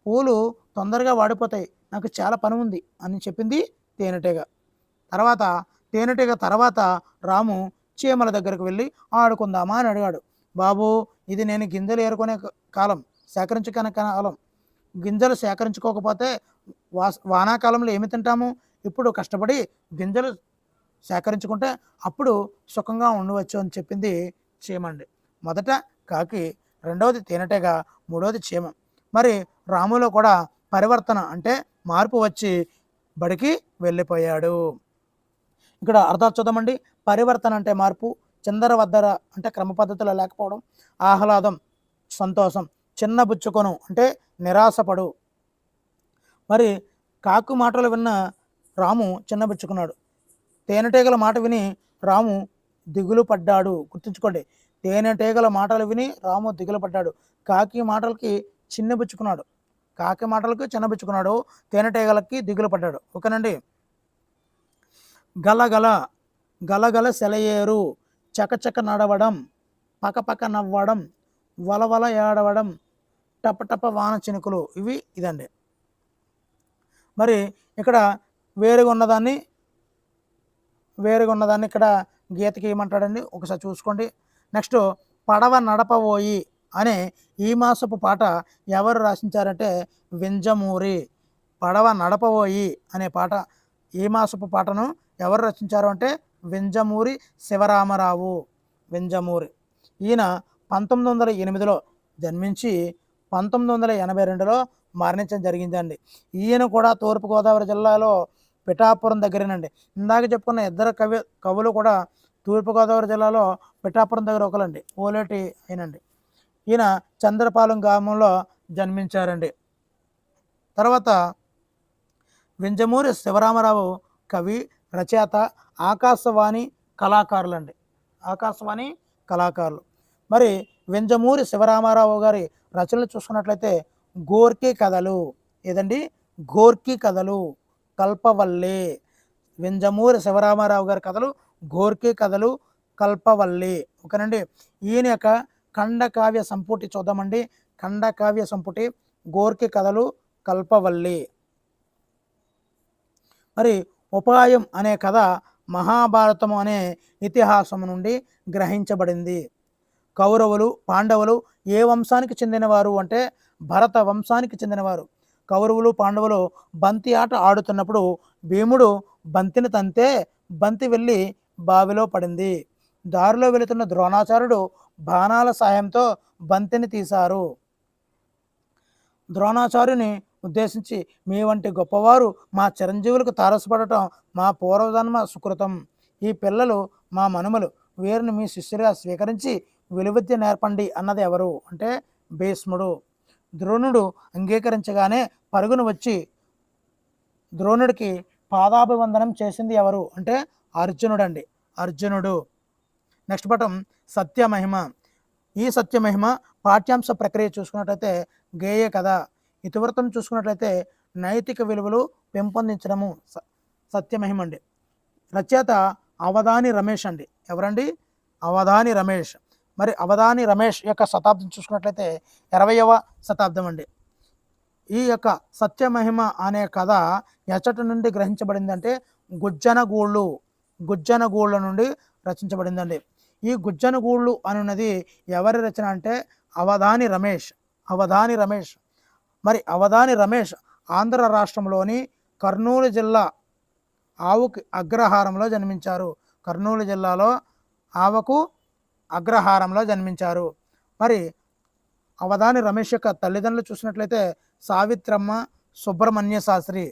పూలు తొందరగా వాడిపోతాయి, నాకు చాలా పని ఉంది అని చెప్పింది తేనెటీగ. తేనెటీగ తర్వాత రాము చీమల దగ్గరకు వెళ్ళి ఆడుకుందామా అని అడిగాడు. బాబు, ఇది నేను గింజలు ఏరుకునే కాలం, సేకరించుకునే కాలం, గింజలు సేకరించుకోకపోతే వానాకాలంలో ఏమి తింటాము? ఇప్పుడు కష్టపడి గింజలు సేకరించుకుంటే అప్పుడు సుఖంగా ఉండవచ్చు అని చెప్పింది చీమండి. మొదట కాకి, రెండవది తేనెటీగ, మూడవది చీమ. మరి రాములో కూడా పరివర్తన అంటే మార్పు వచ్చి బడికి వెళ్ళిపోయాడు. ఇక్కడ అర్థాలు చూద్దామండి. పరివర్తన అంటే మార్పు, చిందర వద్దర అంటే క్రమ పద్ధతిలో లేకపోవడం, ఆహ్లాదం సంతోషం, చిన్నబుచ్చుకొను అంటే నిరాశపడు. మరి కాకు మాటలు విన్న రాము చిన్నబుచ్చుకున్నాడు. తేనెటీగల మాట విని రాము దిగులు పడ్డాడు. గుర్తుంచుకోండి, తేనెటీగల మాటలు విని రాము దిగులు పడ్డాడు. కాకి మాటలకి చిన్నబుచ్చుకున్నాడు, తేనెటీగలకి దిగులు పడ్డాడు. ఓకేనండి. గలగల గలగల సెలయేరు, చకచక నడవడం, పకపక నవ్వడం, వలవల ఏడవడం, టపటప వాన చినుకులు, ఇదండి. మరి ఇక్కడ వేరుగా ఉన్నదాన్ని ఇక్కడ గీతకి ఏమంటాడండి ఒకసారి చూసుకోండి. నెక్స్ట్ పడవ నడపబోయి అనే ఈ మాసపు పాట ఎవరు రచించారంటే వింజమూరి. పడవ నడపబోయి అనే పాట ఈ మాసపు పాటను ఎవరు రచించారు అంటే వింజమూరి శివరామరావు. ఈయన 1908లో జన్మించి 1982లో మరణించడం జరిగిందండి. ఈయన కూడా తూర్పుగోదావరి జిల్లాలో పిఠాపురం దగ్గరేనండి. ఇందాక చెప్పుకున్న ఇద్దరు కవులు కూడా తూర్పుగోదావరి జిల్లాలో పిఠాపురం దగ్గర ఒకలండి, ఓలేటి అయినండి. ఈయన చంద్రపాలెం గ్రామంలో జన్మించారండి. తర్వాత వింజమూరి శివరామరావు కవి, రచయిత, ఆకాశవాణి కళాకారులు. మరి వింజమూరి శివరామరావు గారి రచనలు చూసుకున్నట్లయితే గోర్కీ కథలు, కల్పవల్లి, వింజమూరి శివరామారావు గారి కథలు, గోర్కీ కథలు, కల్పవల్లి. ఓకేనండి. ఈయన యొక్క ఖండకావ్య సంపుటి చూద్దామండి. ఖండకావ్య సంపుటి గోర్కీ కథలు, కల్పవల్లి. మరి ఉపాయం అనే కథ మహాభారతం అనే ఇతిహాసం నుండి గ్రహించబడింది. కౌరవులు పాండవులు ఏ వంశానికి చెందినవారు అంటే భరత వంశానికి చెందినవారు. కౌరవులు పాండవులు బంతి ఆట ఆడుతున్నప్పుడు భీముడు బంతిని తంతే బంతి వెళ్ళి బావిలో పడింది. దారిలో వెళుతున్న ద్రోణాచార్యుడు బాణాల సాయంతో బంతిని తీశారు. ద్రోణాచార్యుని ఉద్దేశించి, మీ వంటి గొప్పవారు మా చిరంజీవులకు తారసపడటం మా పూర్వజన్మ సుకృతం. ఈ పిల్లలు మా మనుమలు, వీరిని మీ శిష్యులుగా స్వీకరించి విలువిద్య నేర్పండి అన్నది ఎవరు అంటే భీష్ముడు. ద్రోణుడు అంగీకరించగానే పరుగును వచ్చి ద్రోణుడికి పాదాభివందనం చేసింది ఎవరు అంటే అర్జునుడు అండి. అర్జునుడు. నెక్స్ట్ పటం సత్యమహిమ. ఈ సత్యమహిమ పాఠ్యాంశ ప్రక్రియ చూసుకున్నట్లయితే గేయ కథ. ఇతివృత్తం చూసుకున్నట్లయితే నైతిక విలువలు పెంపొందించడము సత్యమహిమ అండి. రచయిత అవధాని రమేష్ అండి. ఎవరండి? అవధాని రమేష్. మరి అవధాని రమేష్ యొక్క శతాబ్దం చూసుకున్నట్లయితే 20వ శతాబ్దం అండి. ఈ యొక్క సత్యమహిమ అనే కథ ఎచ్చటి నుండి గ్రహించబడిందంటే గుజ్జనగూళ్ళ నుండి రచించబడిందండి. ఈ గుజ్జనగూళ్ళు అనున్నది ఎవరి రచన అంటే అవధాని రమేష్. అవధాని రమేష్. మరి అవధాని రమేష్ ఆంధ్ర రాష్ట్రంలోని కర్నూలు జిల్లా ఆవుకు అగ్రహారంలో జన్మించారు. కర్నూలు జిల్లాలో ఆవకు అగ్రహారంలో జన్మించారు. మరి అవధాని రమేష్ యొక్క తల్లిదండ్రులు చూసినట్లయితే సావిత్రమ్మ, సుబ్రహ్మణ్య శాస్త్రి.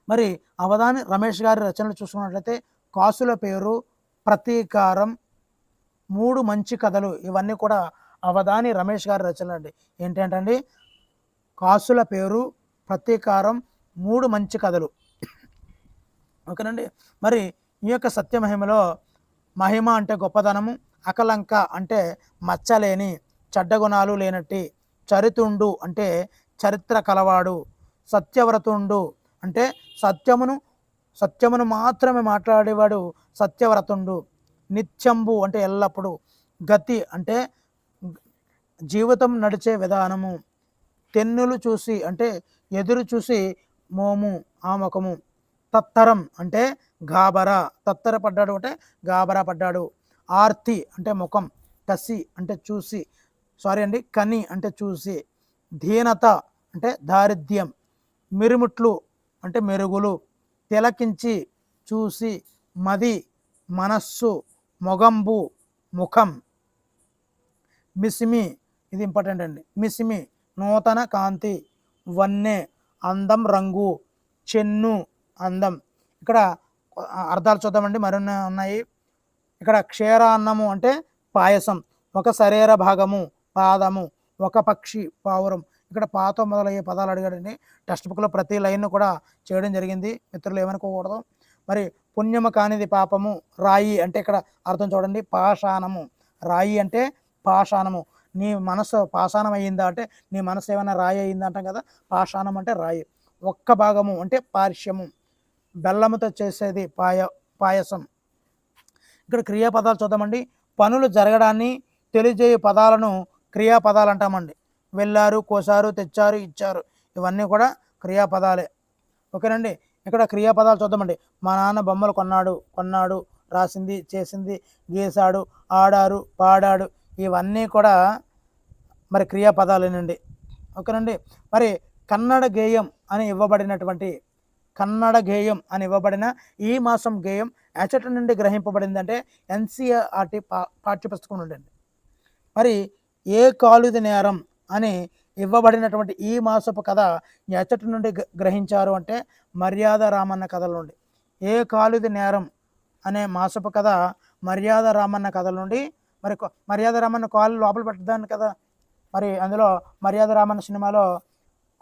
మరి అవధాని రమేష్ గారి రచనలు చూసుకున్నట్లయితే కాసుల పేరు, ప్రతీకారం, 3 మంచి కథలు, ఇవన్నీ కూడా అవధాని రమేష్ గారి రచనలు అండి. ఏంటంటండి? కాసుల పేరు, ప్రతీకారం, 3 మంచి కథలు. ఓకేనండి. మరి ఈ యొక్క సత్యమహిమలో మహిమ అంటే గొప్పదనము, అకలంక అంటే మచ్చలేని, చెడ్డగుణాలు లేనట్టి, చరితుండు అంటే చరిత్ర కలవాడు, సత్యవ్రతుండు అంటే సత్యమును మాత్రమే మాట్లాడేవాడు సత్యవ్రతుండు, నిత్యంబు అంటే ఎల్లప్పుడూ, గతి అంటే జీవితం నడిచే విధానము, తెన్నులు చూసి అంటే ఎదురు చూసి మోము ఆమకము, తత్తరం అంటే గాబరా, తత్తర పడ్డాడు అంటే గాబరా పడ్డాడు, ఆర్తి అంటే ముఖం, కసి అంటే చూసి కని అంటే చూసి, దీనత అంటే దారిద్ర్యం, మిరుముట్లు అంటే మెరుగులు, తిలకించి చూసి, మది మనస్సు, మొగంబు ముఖం, మిసిమి, ఇది ఇంపార్టెంట్ అండి, మిసిమి నూతన కాంతి, వన్నె అందం రంగు, చెన్ను అందం. ఇక్కడ అర్థాలు చూద్దామండి, మరిన్ని ఉన్నాయి. ఇక్కడ క్షీరాన్నము అంటే పాయసం, ఒక శరీర భాగము పాదము, ఒక పక్షి పావురం. ఇక్కడ పాతో మొదలయ్యే పదాలు అడిగాడండి. టెక్స్ట్ బుక్లో ప్రతి లైన్ను కూడా చేయడం జరిగింది, మిత్రులు ఏమనుకోకూడదు. మరి పుణ్యము కానిది పాపము, రాయి అంటే ఇక్కడ అర్థం చూడండి, పాషాణము. రాయి అంటే పాషాణము. నీ మనసు పాషాణం అయ్యిందా అంటే నీ మనసు ఏమైనా రాయి అయ్యిందా అంటాం కదా, పాషాణం అంటే రాయి. ఒక్క భాగము అంటే పార్శ్యము, బెల్లముతో చేసేది పాయసం. ఇక్కడ క్రియాపదాలు చూద్దామండి. పనులు జరగడాన్ని తెలియజేయే పదాలను క్రియాపదాలు అంటామండి. వెళ్ళారు, కోసారు, తెచ్చారు, ఇచ్చారు, ఇవన్నీ కూడా క్రియాపదాలే. ఓకేనండి. ఇక్కడ క్రియాపదాలు చూద్దామండి. మా నాన్న బొమ్మలు కొన్నాడు, రాసింది, చేసింది, గీసాడు, ఆడారు, పాడాడు, ఇవన్నీ కూడా మరి క్రియాపదాలేనండి. ఓకేనండి. మరి కన్నడ గేయం అని ఇవ్వబడిన ఈ మాసం గేయం ఎచ్చట నుండి గ్రహింపబడిందంటే ఎన్సీఆర్టీ పాఠ్యపుస్తకం నుండి. మరి ఏ కాలుది నేరం అని ఇవ్వబడినటువంటి ఈ మాసపు కథ ఎచ్చట నుండి గ్రహించారు అంటే మర్యాద రామన్న కథల నుండి. ఏ కాలుది నేరం అనే మాసపు కథ మర్యాద రామన్న కథల నుండి. మరి మర్యాద రామన్న కాలు లోపల పెట్టదాన్ని కదా, మరి అందులో మర్యాద రామన్న సినిమాలో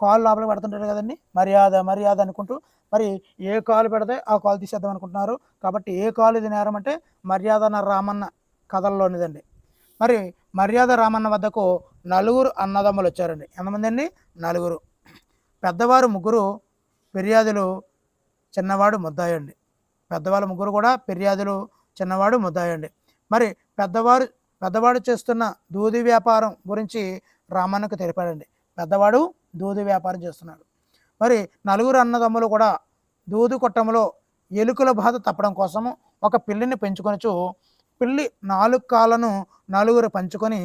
కాలు లోపల పెడుతుంటారు కదండి, మర్యాద అనుకుంటూ. మరి ఏ కాలు పెడితే ఆ కాలు తీసేద్దాం అనుకుంటున్నారు. కాబట్టి ఏ కాలు ఇది నేరం అంటే మర్యాద రామన్న కథల్లోనిదండి. మరి మర్యాద రామన్న వద్దకు 4 అన్నదమ్ములు వచ్చారండి. ఎంతమంది అండి? 4. పెద్దవారు 3 ఫిర్యాదులు చిన్నవాడు ముద్దాయండి. పెద్దవాళ్ళ ముగ్గురు కూడా ఫిర్యాదులు, చిన్నవాడు ముద్దాయండి. మరి పెద్దవాడు చేస్తున్న దూది వ్యాపారం గురించి రామన్నకు తెలిపాడండి. పెద్దవాడు దూది వ్యాపారం చేస్తున్నాడు. మరి నలుగురు అన్నదమ్ములు కూడా దూది కొట్టంలో ఎలుకల బాధ తప్పడం కోసము ఒక పిల్లిని పెంచుకొనొచ్చు. పిల్లి 4 కాళ్ళను నలుగురు పంచుకొని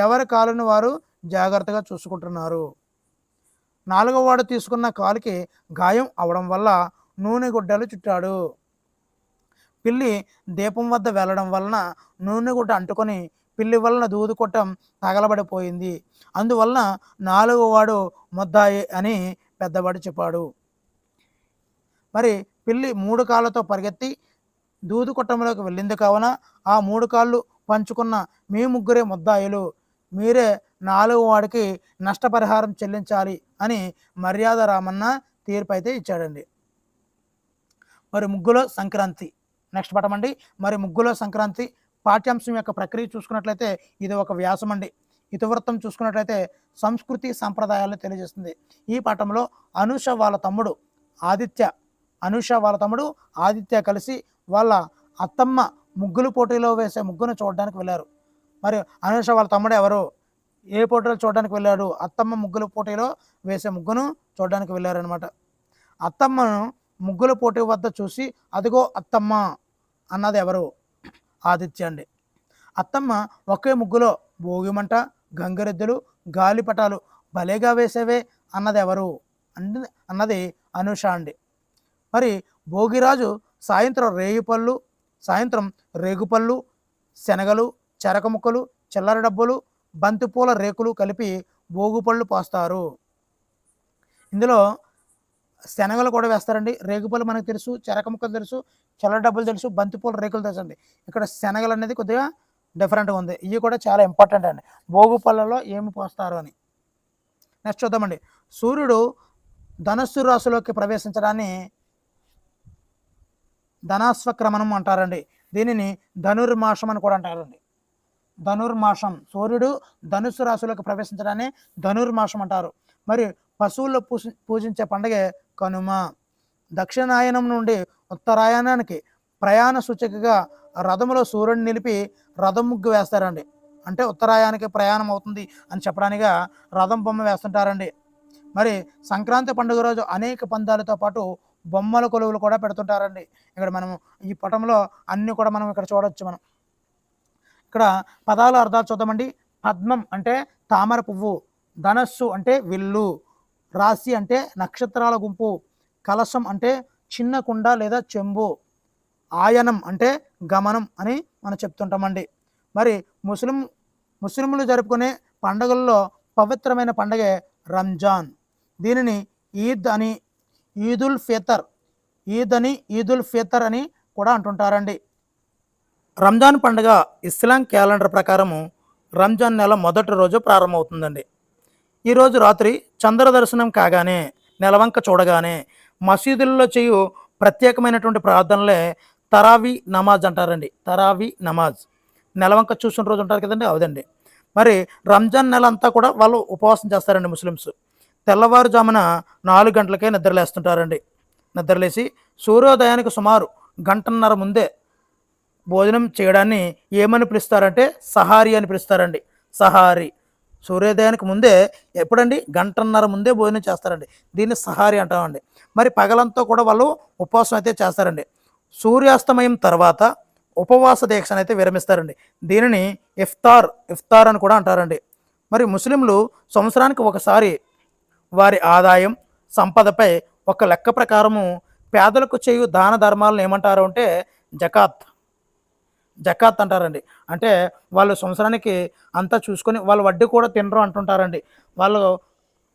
ఎవరి కాళ్ళను వారు జాగ్రత్తగా చూసుకుంటున్నారు. 4వ వాడు తీసుకున్న కాలుకి గాయం అవడం వల్ల నూనె గుడ్డలు చుట్టాడు. పిల్లి దీపం వద్ద వెళ్ళడం వలన నూనె గుడ్డ అంటుకొని పిల్లి వలన దూది కొట్టం తగలబడిపోయింది. అందువలన 4వ వాడు ముద్దాయి అని పెద్దవాడు చెప్పాడు. మరి పిల్లి 3 కాళ్ళతో పరిగెత్తి దూది కొట్టంలోకి వెళ్ళింది కావున ఆ 3 కాళ్ళు పంచుకున్న మీ ముగ్గురే ముద్దాయిలు, మీరే 4వ వాడికి నష్టపరిహారం చెల్లించాలి అని మర్యాద రామన్న తీర్పు అయితే ఇచ్చాడండి. మరి ముగ్గులో సంక్రాంతి నెక్స్ట్ పటం అండి. మరి ముగ్గులో సంక్రాంతి పాఠ్యాంశం యొక్క ప్రక్రియ చూసుకున్నట్లయితే ఇది ఒక వ్యాసం అండి. ఇతివృత్తం చూసుకున్నట్లయితే సంస్కృతి సంప్రదాయాలను తెలియజేస్తుంది. ఈ పాఠంలో అనుష వాళ్ళ తమ్ముడు ఆదిత్య కలిసి వాళ్ళ అత్తమ్మ ముగ్గులు పోటీలో వేసే ముగ్గును చూడడానికి వెళ్ళారు. మరి అనుష వాళ్ళ తమ్ముడు ఎవరు, ఏ పోటీలో చూడడానికి వెళ్ళాడు? అత్తమ్మ ముగ్గుల పోటీలో వేసే ముగ్గును చూడడానికి వెళ్ళారనమాట. అత్తమ్మను ముగ్గుల పోటీ వద్ద చూసి అదిగో అత్తమ్మ అన్నది ఎవరు? ఆదిత్య అండి. అత్తమ్మ ఒకే ముగ్గులో భోగిమంట, గంగిరెద్దులు, గాలిపటాలు భలేగా వేసేవే అన్నది ఎవరు? అన్నది అనుష అండి. మరి భోగిరాజు సాయంత్రం రేగుపళ్ళు, శనగలు, చెరక ముక్కలు, చిల్లర డబ్బులు, బంతిపూల రేకులు కలిపి భోగిపళ్ళు పోస్తారు. ఇందులో శనగలు కూడా వేస్తారండి. రేగుపళ్ళు మనకు తెలుసు, చెరక ముక్కలు తెలుసు, చిల్లర డబ్బులు తెలుసు, బంతిపూల రేకులు తెలుసు అండి. ఇక్కడ శనగలు అనేది కొద్దిగా డిఫరెంట్గా ఉంది. ఇవి కూడా చాలా ఇంపార్టెంట్ అండి, భోగిపళ్ళలో ఏమి పోస్తారు అని. నెక్స్ట్ చూద్దామండి. సూర్యుడు ధనస్సు రాశిలోకి ప్రవేశించడాన్ని ధనాస్వక్రమణం అంటారండి. దీనిని ధనుర్మాసం అని కూడా అంటారండి. ధనుర్మాసం, సూర్యుడు ధనుస్సు రాశిలోకి ప్రవేశించడాన్ని ధనుర్మాసం అంటారు. మరి పశువుల్లో పూజించే పండుగే కనుమ. దక్షిణాయనం నుండి ఉత్తరాయణానికి ప్రయాణ సూచికగా రథములో సూర్యుడిని నిలిపి రథం ముగ్గు వేస్తారండి. అంటే ఉత్తరాయానికి ప్రయాణం అవుతుంది అని చెప్పడానిగా రథం బొమ్మ వేస్తుంటారండి. మరి సంక్రాంతి పండుగ రోజు అనేక పందాలతో పాటు బొమ్మల కొలువులు కూడా పెడుతుంటారండి. ఇక్కడ మనము ఈ పటంలో అన్నీ కూడా మనం ఇక్కడ చూడవచ్చు. మనం ఇక్కడ పదాల అర్థాలు చూద్దామండి. పద్మం అంటే తామర పువ్వు, ధనస్సు అంటే విల్లు, రాశి అంటే నక్షత్రాల గుంపు, కలశం అంటే చిన్న కుండ లేదా చెంబు, ఆయనం అంటే గమనం అని మనం చెప్తుంటామండి. మరి ముస్లింలు జరుపుకునే పండుగల్లో పవిత్రమైన పండుగే రంజాన్. దీనిని ఈదుల్ ఫితర్ అని కూడా అంటుంటారండి. రంజాన్ పండుగ ఇస్లాం క్యాలెండర్ ప్రకారము రంజాన్ నెల మొదటి రోజు ప్రారంభమవుతుందండి. ఈరోజు రాత్రి చంద్ర దర్శనం కాగానే, నెలవంక చూడగానే మసీదుల్లో చేయు ప్రత్యేకమైనటువంటి ప్రార్థనలే తరావీ నమాజ్ అంటారండి. తరావీ నమాజ్, నెలవంక చూసిన రోజు ఉంటారు కదండి, అవదండి. మరి రంజాన్ నెల అంతా కూడా వాళ్ళు ఉపవాసం చేస్తారండి ముస్లిమ్స్. తెల్లవారుజామున 4 గంటలకే నిద్రలేస్తుంటారండి. నిద్రలేసి సూర్యోదయానికి సుమారు గంటన్నర ముందే భోజనం చేయడాన్ని ఏమని పిలుస్తారంటే సహారీ అని పిలుస్తారండి. సహారీ, సూర్యోదయానికి ముందే ఎప్పుడండి? గంటన్నర ముందే భోజనం చేస్తారండి. దీన్ని సహారీ అంటామండి. మరి పగలంతా కూడా వాళ్ళు ఉపవాసం అయితే చేస్తారండి. సూర్యాస్తమయం తర్వాత ఉపవాస దీక్షను అయితే విరమిస్తారండి. దీనిని ఇఫ్తార్ అని కూడా అంటారండి. మరి ముస్లింలు సంవత్సరానికి ఒకసారి వారి ఆదాయం, సంపదపై ఒక లెక్క ప్రకారము పేదలకు చేయు దాన ధర్మాలను ఏమంటారు అంటే జకాత్ అంటారండి. అంటే వాళ్ళు సంవత్సరానికి అంతా చూసుకొని వాళ్ళు వడ్డీ కూడా తినరు అంటుంటారండి. వాళ్ళు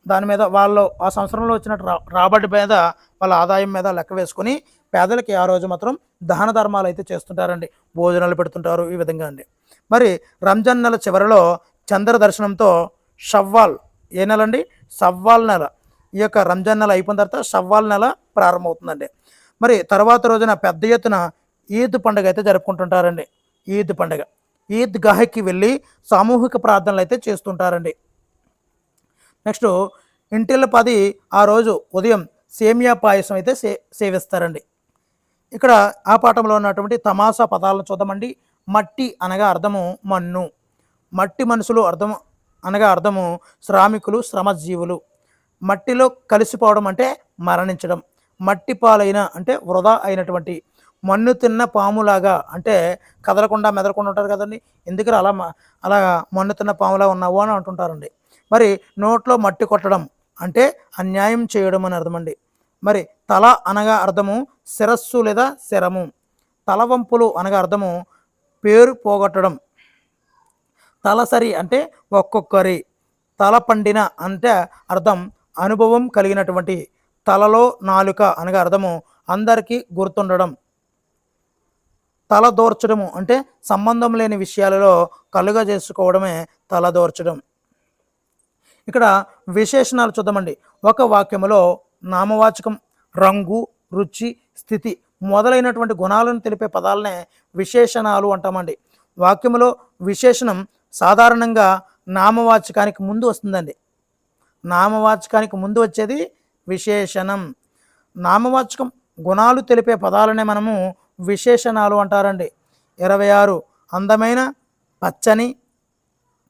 దాని మీద వాళ్ళు ఆ సంవత్సరంలో వచ్చినట్టు రాబడి మీద వాళ్ళ ఆదాయం మీద లెక్క వేసుకొని పేదలకి ఆ రోజు మాత్రం దాన ధర్మాలు అయితే చేస్తుంటారండి, భోజనాలు పెడుతుంటారు, ఈ విధంగా అండి. మరి రంజాన్ నెల చివరిలో చంద్ర దర్శనంతో షవ్వాల్, ఏ నెల అండి? షవ్వాల్ నెల. ఈ యొక్క రంజాన్ నెల అయిపోయిన తర్వాత షవ్వాల్ నెల ప్రారంభమవుతుందండి. మరి తర్వాత రోజున పెద్ద ఎత్తున ఈద్ పండుగ అయితే జరుపుకుంటుంటారండి. ఈద్ పండుగ, ఈద్ గాహకి వెళ్ళి సామూహిక ప్రార్థనలు అయితే చేస్తుంటారండి. నెక్స్ట్ ఇంటిల్ల 10 ఆ రోజు ఉదయం సేమియా పాయసం అయితే సేవిస్తారండి. ఇక్కడ ఆ పాఠంలో ఉన్నటువంటి తమాషా పదాలను చూద్దామండి. మట్టి అనగా అర్థము మన్ను, మట్టి మనుషులు అర్థం అనగా అర్థము శ్రామికులు, శ్రమజీవులు. మట్టిలో కలిసిపోవడం అంటే మరణించడం, మట్టి పాలైన అంటే వృధా అయినటువంటి, మన్ను తిన్న పాములాగా అంటే కదలకుండా మెదలకుండా ఉంటారు కదండి, ఎందుకు అలా మన్ను తిన్న పాములా ఉన్నావు అని అంటుంటారండి. మరి నోట్లో మట్టి కొట్టడం అంటే అన్యాయం చేయడం అని అర్థమండి. మరి తల అనగా అర్థము శిరస్సు లేదా శరము, తలవంపులు అనగా అర్థము పేరు పోగొట్టడం, తలసరి అంటే ఒక్కొక్కరి, తల పండిన అంటే అర్థం అనుభవం కలిగినటువంటి, తలలో నాలుక అనగా అర్థము అందరికీ గుర్తుండడం, తలదోర్చడము అంటే సంబంధం లేని విషయాలలో కలుగ చేసుకోవడమే తలదోర్చడం. ఇక్కడ విశేషణాలు చూద్దామండి. ఒక వాక్యములో నామవాచకం, రంగు, రుచి, స్థితి మొదలైనటువంటి గుణాలను తెలిపే పదాలనే విశేషణాలు అంటామండి. వాక్యములో విశేషణం సాధారణంగా నామవాచకానికి ముందు వస్తుందండి. నామవాచకానికి ముందు వచ్చేది విశేషణం. నామవాచకం గుణాలు తెలిపే పదాలనే మనము విశేషణాలు అంటారండి. 26 అందమైన, పచ్చని,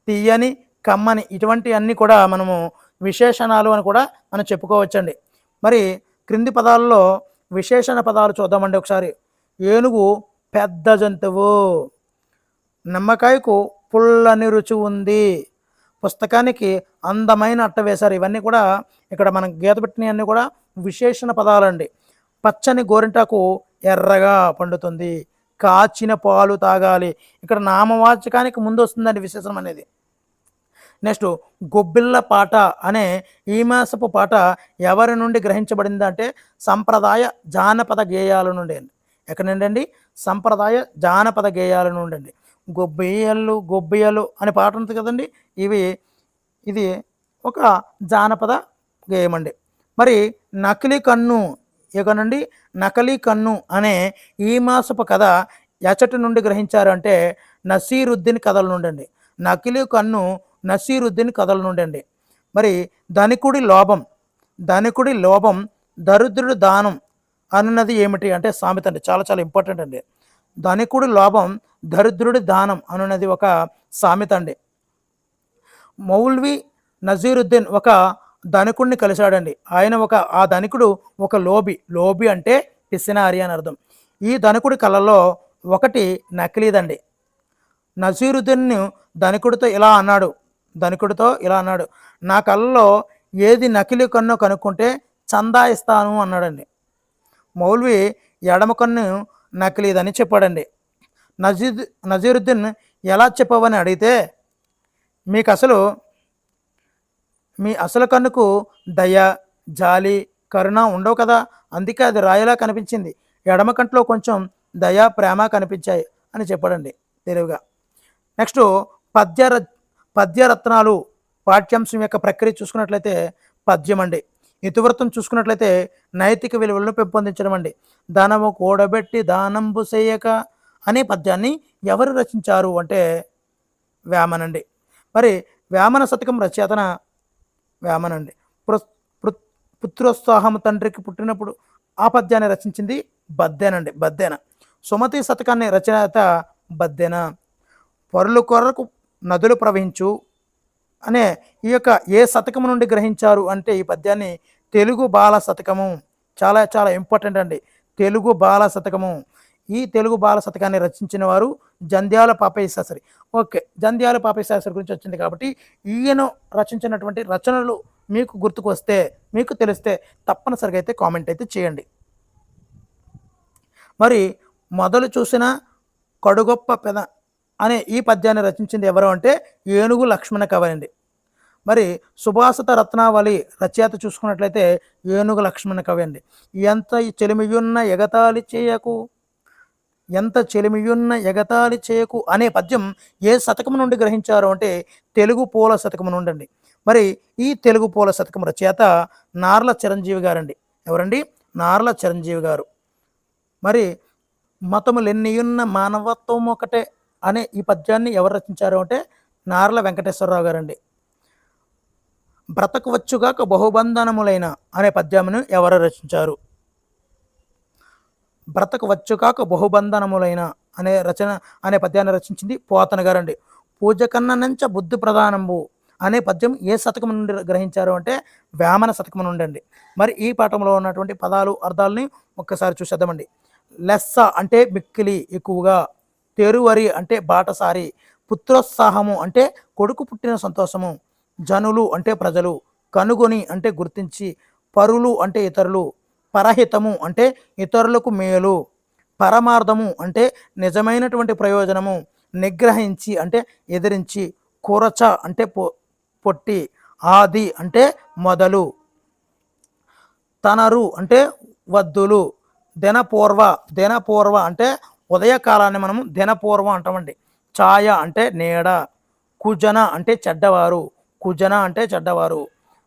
తీయని, కమ్మని ఇటువంటి అన్నీ కూడా మనము విశేషణాలు అని కూడా మనం చెప్పుకోవచ్చండి. మరి క్రింది పదాలలో విశేషణ పదాలు చూద్దామండి ఒకసారి. ఏనుగు పెద్ద జంతువు, నిమ్మకాయకు పుల్లని రుచి ఉంది, పుస్తకానికి అందమైన అట్ట వేశారు. ఇవన్నీ కూడా ఇక్కడ మనం గీత పెట్టినవన్నీ కూడా విశేషణ పదాలండి. పచ్చని గోరింటాకు ఎర్రగా పండుతుంది, కాచిన పాలు తాగాలి. ఇక్కడ నామవాచకానికి ముందు వస్తుందండి విశేషణం అనేది. నెక్స్ట్ గొబ్బిళ్ళ పాట అనే ఈ మాసపు పాట ఎవరి నుండి గ్రహించబడింది అంటే సంప్రదాయ జానపద గేయాల నుండి అండి. ఎక్కడి నుండి అండి? సంప్రదాయ జానపద గేయాల నుండి అండి. గొబ్బియ్యలు గొబ్బియ్యలు అనే పాట ఉంటుంది కదండి, ఇది ఒక జానపద గేయం అండి. మరి నకిలీ కన్ను, ఇకనండి నకలీ కన్ను అనే ఈ మాసపు కథ ఎచ్చటి నుండి గ్రహించారు అంటే నసీరుద్దీన్ కథల నుండి అండి. నకిలీ కన్ను నసీరుద్దీన్ కథల నుండి అండి. మరి ధనికుడి లోభం దరిద్రుడి దానం అన్నది ఏమిటి అంటే సామెత అండి. చాలా చాలా ఇంపార్టెంట్ అండి. ధనికుడి లోభం దరిద్రుడి దానం అనున్నది ఒక సామెత అండి. మౌల్వి నజీరుద్దీన్ ఒక ధనికుడిని కలిశాడండి. ఆ ధనికుడు ఒక లోబి అంటే పిసినారి అని అర్థం. ఈ ధనికుడి కళ్ళలో ఒకటి నకిలీదండి. నజీరుద్దీన్ ధనికుడితో ఇలా అన్నాడు, నా కళ్ళలో ఏది నకిలీ కన్ను కనుక్కుంటే చందా ఇస్తాను అన్నాడండి. మౌల్వి ఎడమ కన్ను నకిలీదని చెప్పాడండి. నజీరుద్దీన్ ఎలా చెప్పవని అడిగితే, మీ అసలు కన్నుకు దయ, జాలి, కరుణ ఉండవు కదా, అందుకే అది రాయిలా కనిపించింది, ఎడమ కంట్లో కొంచెం దయ, ప్రేమ కనిపించాయి అని చెప్పాడండి తెలివిగా. నెక్స్ట్ పద్యరత్నాలు పాఠ్యాంశం యొక్క ప్రక్రియ చూసుకున్నట్లయితే పద్యం అండి. ఇతివృత్తం చూసుకున్నట్లయితే నైతిక విలువలను పెంపొందించడం అండి. ధనము కూడబెట్టి దానంబు చేయక అనే పద్యాన్ని ఎవరు రచించారు అంటే వేమనండి. మరి వేమన శతకం రచయితన వేమనండి. పుత్రోత్సాహం తండ్రికి పుట్టినప్పుడు ఆ పద్యాన్ని రచించింది బద్దెన. సుమతి శతకాన్ని రచయిత బద్దెన. పరుల కొరకు నదులు ప్రవహించు అనే ఈ యొక్క ఏ శతకము నుండి గ్రహించారు అంటే ఈ పద్యాన్ని తెలుగు బాల శతకము. చాలా చాలా ఇంపార్టెంట్ అండి తెలుగు బాల శతకము. ఈ తెలుగు బాల శతకాన్ని రచించిన వారు జంధ్యాల పాపయ్య శాస్త్రి. జంధ్యాల పాపయ్య శాస్త్రి గురించి వచ్చింది కాబట్టి ఈయన రచించినటువంటి రచనలు మీకు గుర్తుకు వస్తే, మీకు తెలిస్తే తప్పనిసరిగా అయితే కామెంట్ అయితే చేయండి. మరి మొదలు చూసిన కడుగొప్ప పెద అనే ఈ పద్యాన్ని రచించింది ఎవరు అంటే ఏనుగు లక్ష్మణ కవి అండి. మరి సుభాషిత రత్నావళి రచయిత చూసుకున్నట్లయితే ఏనుగు లక్ష్మణ కవి అండి. ఎంత చెలిమియున్న ఎగతాళి చేయకు అనే పద్యం ఏ శతకం నుండి గ్రహించారు అంటే తెలుగు పూల శతకం నుండి అండి. మరి ఈ తెలుగు పూల శతకం రచయిత నార్ల చిరంజీవి గారండి. ఎవరండి? నార్ల చిరంజీవి గారు. మరి మతములెన్నియున్న మానవత్వం ఒకటే అనే ఈ పద్యాన్ని ఎవరు రచించారు అంటే నార్ల వెంకటేశ్వరరావు గారండి. బ్రతకవచ్చుగాక బహుబంధనములైన అనే పద్యమును ఎవరు రచించారు? బ్రతక వచ్చుకాక బహుబంధనములైన అనే పద్యాన్ని రచించింది పోతన గారండి. పూజ కన్న నంచ బుద్ధి ప్రధానంబు అనే పద్యం ఏ శతకం నుండి గ్రహించారు అంటే వేమన శతకం నుండి అండి. మరి ఈ పాఠంలో ఉన్నటువంటి పదాలు అర్థాలని ఒక్కసారి చూసేద్దామండి. లెస్స అంటే మిక్కిలి ఎక్కువగా, తెరువరి అంటే బాటసారి, పుత్రోత్సాహము అంటే కొడుకు పుట్టిన సంతోషము, జనులు అంటే ప్రజలు, కనుగొని అంటే గుర్తించి, పరులు అంటే ఇతరులు, పరహితము అంటే ఇతరులకు మేలు, పరమార్థము అంటే నిజమైనటువంటి ప్రయోజనము, నిగ్రహించి అంటే ఎదిరించి, కురచ అంటే పొట్టి, ఆది అంటే మొదలు, తనరు అంటే వద్దులు, దినపూర్వ అంటే ఉదయకాలాన్ని మనము దినపూర్వం అంటామండి. ఛాయ అంటే నీడ, కుజన అంటే చెడ్డవారు,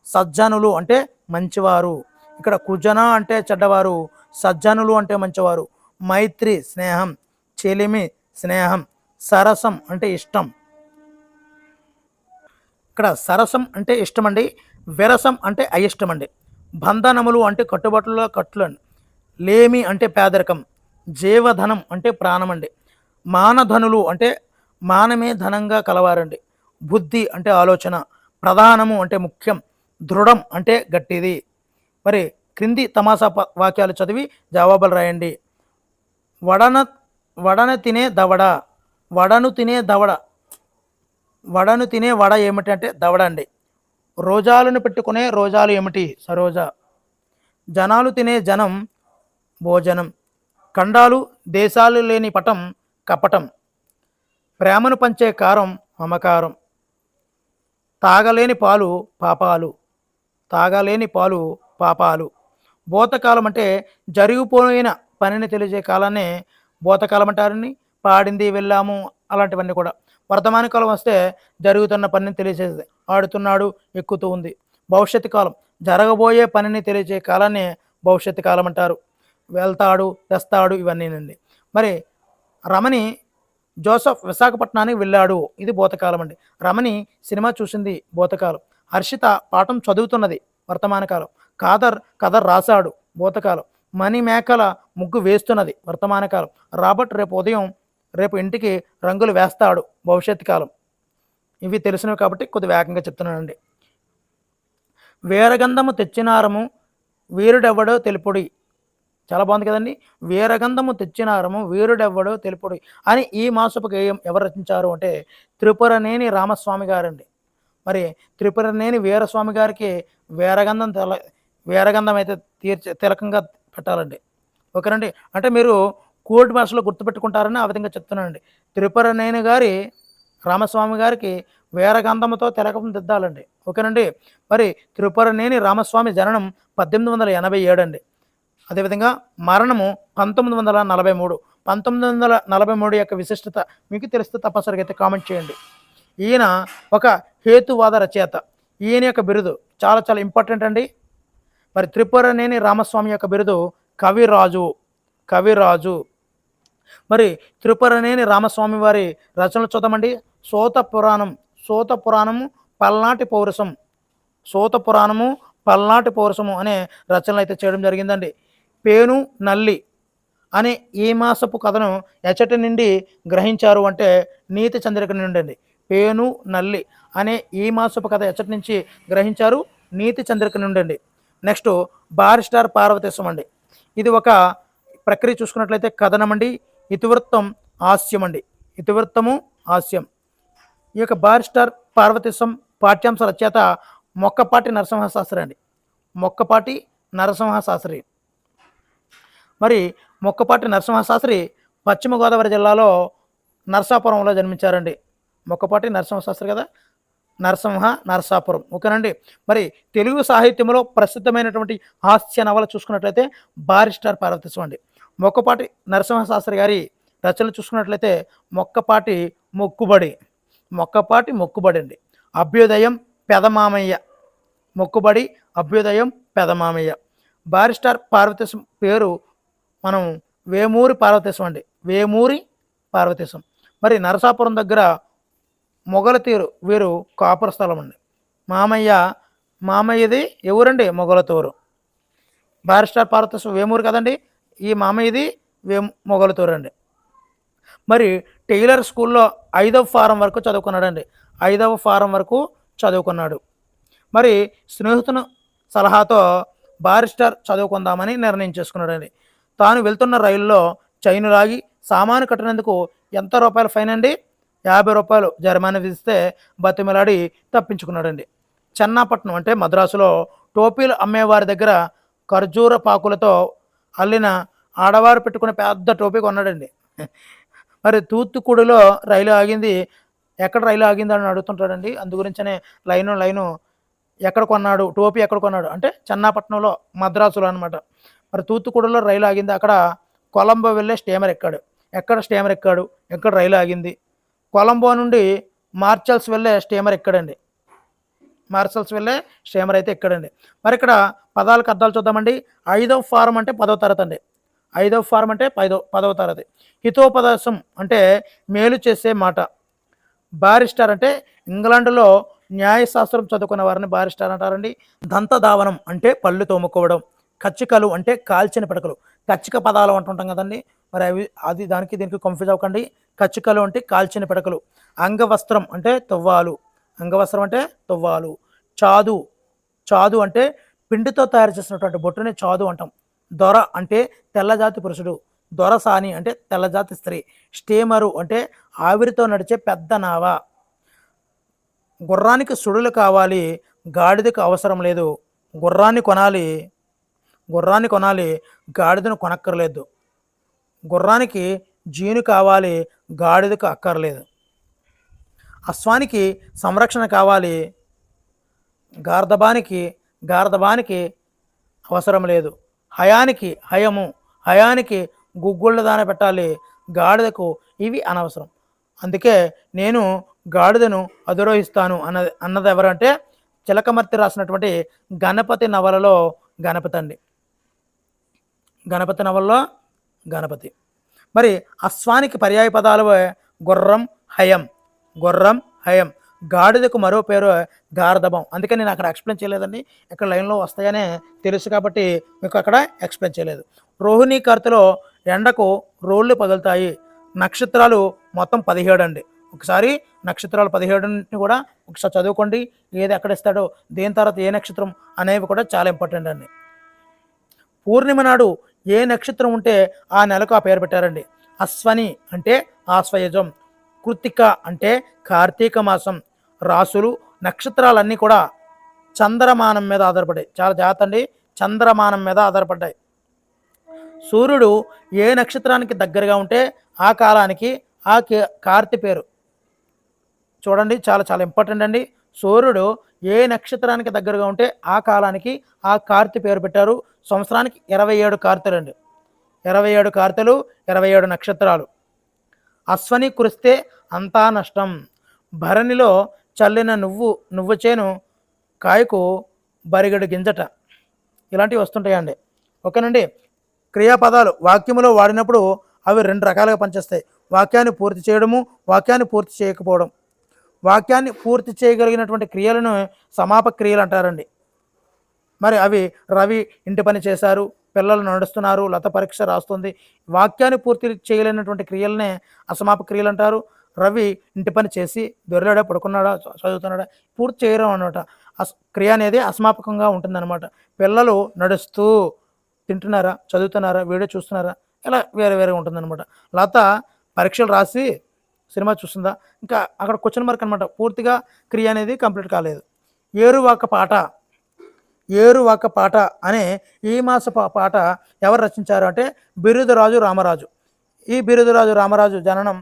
సజ్జనులు అంటే మంచివారు. ఇక్కడ కుజన అంటే చెడ్డవారు, సజ్జనులు అంటే మంచివారు. మైత్రి స్నేహం, చెలిమి స్నేహం, సరసం అంటే ఇష్టం. ఇక్కడ సరసం అంటే ఇష్టం అండి, విరసం అంటే అయిష్టం అండి. బంధనములు అంటే కట్టుబాట్లలో కట్లు అండి. లేమి అంటే పేదరికం, జీవధనం అంటే ప్రాణం అండి. మానధనులు అంటే మానమే ధనంగా కలవారండి. బుద్ధి అంటే ఆలోచన, ప్రధానము అంటే ముఖ్యం, దృఢం అంటే గట్టిది. మరి క్రింది తమాసా వాక్యాలు చదివి జవాబులు రాయండి. వడన వడన తినే దవడ, వడను తినే దవడ, వడను తినే వడ ఏమిటి అంటే దవడ అండి. రోజాలను పెట్టుకునే రోజాలు ఏమిటి? సరోజ. జనాలు తినే జనం భోజనం. ఖండాలు దేశాలు లేని పటం కపటం. ప్రేమను పంచే కారం మమకారం. తాగలేని పాలు పాపాలు. భూతకాలం అంటే జరిగిపోయిన పనిని తెలిసే కాలాన్ని భూతకాలం అంటారని. పాడింది వెళ్ళాము అలాంటివన్నీ కూడా. వర్తమాన కాలం వస్తే జరుగుతున్న పనిని తెలియజేసేది, ఆడుతున్నాడు ఎక్కుతూ ఉంది. భవిష్యత్తు కాలం జరగబోయే పనిని తెలియజే కాలాన్ని భవిష్యత్తు కాలం అంటారు. వెళ్తాడు తెస్తాడు ఇవన్నీనండి. మరి రమణి జోసఫ్ విశాఖపట్నానికి వెళ్ళాడు, ఇది భూతకాలం అండి. రమణి సినిమా చూసింది భూతకాలం. హర్షిత పాఠం చదువుతున్నది వర్తమాన కాలం. కథ రాశాడు భూతకాలం. మణిమేకల ముగ్గు వేస్తున్నది వర్తమాన కాలం. రాబర్ట్ రేపు ఇంటికి రంగులు వేస్తాడు భవిష్యత్తు కాలం. ఇవి తెలిసినవి కాబట్టి కొద్ది వేగంగా చెప్తున్నానండి. వీరగంధము తెచ్చినారము వీరుడెవ్వడో తెలుపుడి, చాలా బాగుంది కదండి. వీరగంధము తెచ్చినారము వీరుడెవ్వడో తెలుపుడి అని ఈ మాసపు గేయం ఎవరు రచించారు అంటే త్రిపురనేని రామస్వామి గారండి. మరి త్రిపురనేని వీరస్వామి గారికి వీరగంధం అయితే తిలకంగా పెట్టాలండి. ఓకేనండి. అంటే మీరు కోడ్ భాషలో గుర్తుపెట్టుకుంటారని ఆ విధంగా చెప్తున్నానండి. త్రిపురనేని గారి రామస్వామి గారికి వీరగంధముతో తిలకం దిద్దాలండి. ఓకేనండి. మరి త్రిపురనేని రామస్వామి జననం 1887 అండి. అదేవిధంగా మరణము 1943. 1943 యొక్క విశిష్టత మీకు తెలిస్తే తప్పనిసరిగా అయితే కామెంట్ చేయండి. ఈయన ఒక హేతువాద రచయిత. ఈయన యొక్క బిరుదు చాలా చాలా ఇంపార్టెంట్ అండి. మరి త్రిపురనేని రామస్వామి యొక్క బిరుదు కవిరాజు. మరి త్రిపురనేని రామస్వామి వారి రచనలు చూద్దామండి. సోత పురాణము పల్నాటి పౌరసము అనే రచనలు అయితే చేయడం జరిగిందండి. పేను నల్లి అనే ఈ మాసపు కథను ఎచ్చటి నుండి గ్రహించారు అంటే నీతి చంద్రిక నుండి అండి. పేను నల్లి అనే ఈ మాసపు కథ ఎచ్చటి నుంచి గ్రహించారు? నీతి చంద్రిక నుండి అండి. నెక్స్ట్ బారిస్టర్ పార్వతీశం అండి. ఇది ఒక ప్రక్రియ చూసుకున్నట్లయితే కథనం అండి. ఇతివృత్తము హాస్యం. ఈ యొక్క బారిస్టర్ పార్వతీశం పాఠ్యాంశ రచయిత మొక్కపాటి నరసింహశాస్త్రి. మరి మొక్కపాటి నరసింహశాస్త్రి పశ్చిమ గోదావరి జిల్లాలో నరసాపురంలో జన్మించారండి. మొక్కపాటి నరసింహశాస్త్రి కదా, నరసాపురం. ఓకేనండి. మరి తెలుగు సాహిత్యంలో ప్రసిద్ధమైనటువంటి హాస్య నవల చూసుకున్నట్లయితే బారిస్టర్ పార్వతీశం అండి. మొక్కపాటి నరసింహశాస్త్రి గారి రచనలు చూసుకున్నట్లయితే మొక్కపాటి మొక్కుబడి అండి. అభ్యుదయం పెదమామయ్య. బారిస్టర్ పార్వతీశం పేరు మనం వేమూరి పార్వతీశం. మరి నరసాపురం దగ్గర మొగలతీరు వీరు కాపుర స్థలం అండి. మామయ్యది ఎవరండి? మొగలతూరు. బారిస్టర్ పార్వతీశం వేమూరు కదండి. ఈ మామయ్యది మొగలుతూరండి. మరి టైలర్ స్కూల్లో 5వ ఫారం వరకు చదువుకున్నాడండి. 5వ ఫారం వరకు చదువుకున్నాడు. మరి స్నేహితుని సలహాతో బారిస్టర్ చదువుకుందామని నిర్ణయం చేసుకున్నాడండి. తాను వెళ్తున్న రైల్లో చైను లాగి సామాను కట్టినందుకు ఎంత రూపాయలు ఫైన్ అండి? 50 రూపాయలు జరిమానా విధిస్తే బతిమిలాడి తప్పించుకున్నాడండి. చెన్నాపట్నం అంటే మద్రాసులో టోపీలు అమ్మేవారి దగ్గర ఖర్జూర పాకులతో అల్లిన ఆడవారు పెట్టుకునే పెద్ద టోపీ కొన్నాడండి. మరి తూత్తుకుడిలో రైలు ఆగింది, ఎక్కడ రైలు ఆగింది అని అడుగుతుంటాడండి. అందు గురించనే లైను ఎక్కడ కొన్నాడు, టోపీ ఎక్కడ కొన్నాడు అంటే చెన్నాపట్నంలో, మద్రాసులో అనమాట. మరి తూత్తుకుడిలో రైలు ఆగింది, అక్కడ కొలంబో వెళ్ళే స్టీమర్ ఎక్కాడు. ఎక్కడ స్టీమర్ ఎక్కాడు, ఎక్కడ రైలు ఆగింది? కొలంబో నుండి మార్చల్స్ వెళ్ళే స్టీమర్ ఎక్కాడండి. మార్షల్స్ వెళ్ళే స్టీమర్ అయితే ఎక్కాడండి. మరి ఇక్కడ పదాలకు అర్థాలు చూద్దామండి. 5వ ఫారం అంటే 10వ తరగతి అండి. 5వ ఫారం అంటే 10వ తరగతి. హితోపదేశం అంటే మేలు చేసే మాట. బారిస్టర్ అంటే ఇంగ్లాండ్లో న్యాయశాస్త్రం చదువుకున్న వారిని బారిస్టర్ అంటారండి. దంతధావనం అంటే పళ్ళు తోముకోవడం. కచ్చికలు అంటే కాల్చిన పిడకలు. కచ్చిక పదాలు అంటుంటాం కదండి, మరి అది దానికి దీనికి కన్ఫ్యూజ్ అవ్వకండి. కచ్చికలు అంటే కాల్చిన పిడకలు. అంగవస్త్రం అంటే తువ్వాలు. అంగవస్త్రం అంటే తువ్వాలు. చాదు అంటే పిండితో తయారు చేసినటువంటి బొట్టుని చాదు అంటాం. దొర అంటే తెల్లజాతి పురుషుడు. దొరసాని అంటే తెల్లజాతి స్త్రీ. స్టీమరు అంటే ఆవిరితో నడిచే పెద్ద నావ. గుర్రానికి సుడులు కావాలి, గాడిదకు అవసరం లేదు. గుర్రాన్ని కొనాలి, గాడిదను కొనక్కర్లేదు. గుర్రానికి జీను కావాలి, గాడిదకు అక్కర్లేదు. అశ్వానికి సంరక్షణ కావాలి, గార్ధబానికి అవసరం లేదు. హయానికి గుగ్గుళ్ళ దాన పెట్టాలి, గాడిదకు ఇవి అనవసరం. అందుకే నేను గాడిదను అధిరోహిస్తాను అన్నది ఎవరంటే చిలకమర్తి రాసినటువంటి గణపతి నవలలో గణపతి అండి. గణపతి నవలలో గణపతి. మరి అశ్వానికి పర్యాయ పదాలు గుర్రం, హయం. గాడిదకు మరో పేరు గార్ధబం. అందుకే నేను అక్కడ ఎక్స్ప్లెయిన్ చేయలేదండి, ఇక్కడ లైన్లో వస్తాయనే తెలుసు కాబట్టి మీకు అక్కడ ఎక్స్ప్లెయిన్ చేయలేదు. రోహిణీ కార్తెలో ఎండకు రోళ్ళు పగులుతాయి. నక్షత్రాలు మొత్తం 17 అండి. ఒకసారి నక్షత్రాలు 17 కూడా ఒకసారి చదువుకోండి. ఏది ఎక్కడ ఇస్తాడో, దేని తర్వాత ఏ నక్షత్రం అనేవి కూడా చాలా ఇంపార్టెంట్ అండి. పూర్ణిమ నాడు ఏ నక్షత్రం ఉంటే ఆ నెలకు ఆ పేరు పెట్టారండి. అశ్వని అంటే ఆశ్వయుజం. కృత్తిక అంటే కార్తీక మాసం. రాసులు, నక్షత్రాలన్నీ కూడా చంద్రమానం మీద ఆధారపడ్డాయి. చాలా జాగ్రత్త అండి, చంద్రమానం మీద ఆధారపడ్డాయి. సూర్యుడు ఏ నక్షత్రానికి దగ్గరగా ఉంటే ఆ కాలానికి ఆ కార్తీ పేరు చూడండి, చాలా చాలా ఇంపార్టెంట్ అండి. సూర్యుడు ఏ నక్షత్రానికి దగ్గరగా ఉంటే ఆ కాలానికి ఆ కార్తీ పేరు పెట్టారు. సంవత్సరానికి 27 కార్తెలు అండి. 27 కార్తెలు, 27 నక్షత్రాలు. అశ్వని కురిస్తే అంతా నష్టం. భరణిలో చల్లిన నువ్వు చేను కాయకు బరిగడు గింజట. ఇలాంటివి వస్తుంటాయండి. ఓకేనండి. క్రియాపదాలు వాక్యములో వాడినప్పుడు అవి 2 రకాలుగా పనిచేస్తాయి. వాక్యాన్ని పూర్తి చేయడము, వాక్యాన్ని పూర్తి చేయకపోవడం. వాక్యాన్ని పూర్తి చేయగలిగినటువంటి క్రియలను సమాపక క్రియలు అంటారండి. మరి అవి రవి ఇంటి పని చేశారు, పిల్లలు నడుస్తున్నారు, లత పరీక్ష రాస్తుంది. వాక్యాన్ని పూర్తి చేయలేనటువంటి క్రియలనే అసమాపక క్రియలు అంటారు. రవి ఇంటి పని చేసి దొరిలాడా, పడుకున్నాడా, చదువుతున్నాడా, పూర్తి చేయడం అనమాట. క్రియ అనేది అసమాపకంగా ఉంటుందన్నమాట. పిల్లలు నడుస్తూ తింటున్నారా, చదువుతున్నారా, వీడియో చూస్తున్నారా, ఇలా వేరే ఉంటుందన్నమాట. లత పరీక్షలు రాసి సినిమా చూస్తుందా, ఇంకా అక్కడ క్వశ్చన్ మార్క్ అనమాట. పూర్తిగా క్రియ అనేది కంప్లీట్ కాలేదు. ఏరువాక పాట అనే ఈ మాస పాట ఎవరు రచించారు అంటే బిరుదురాజు రామరాజు. ఈ బిరుదురాజు రామరాజు జననం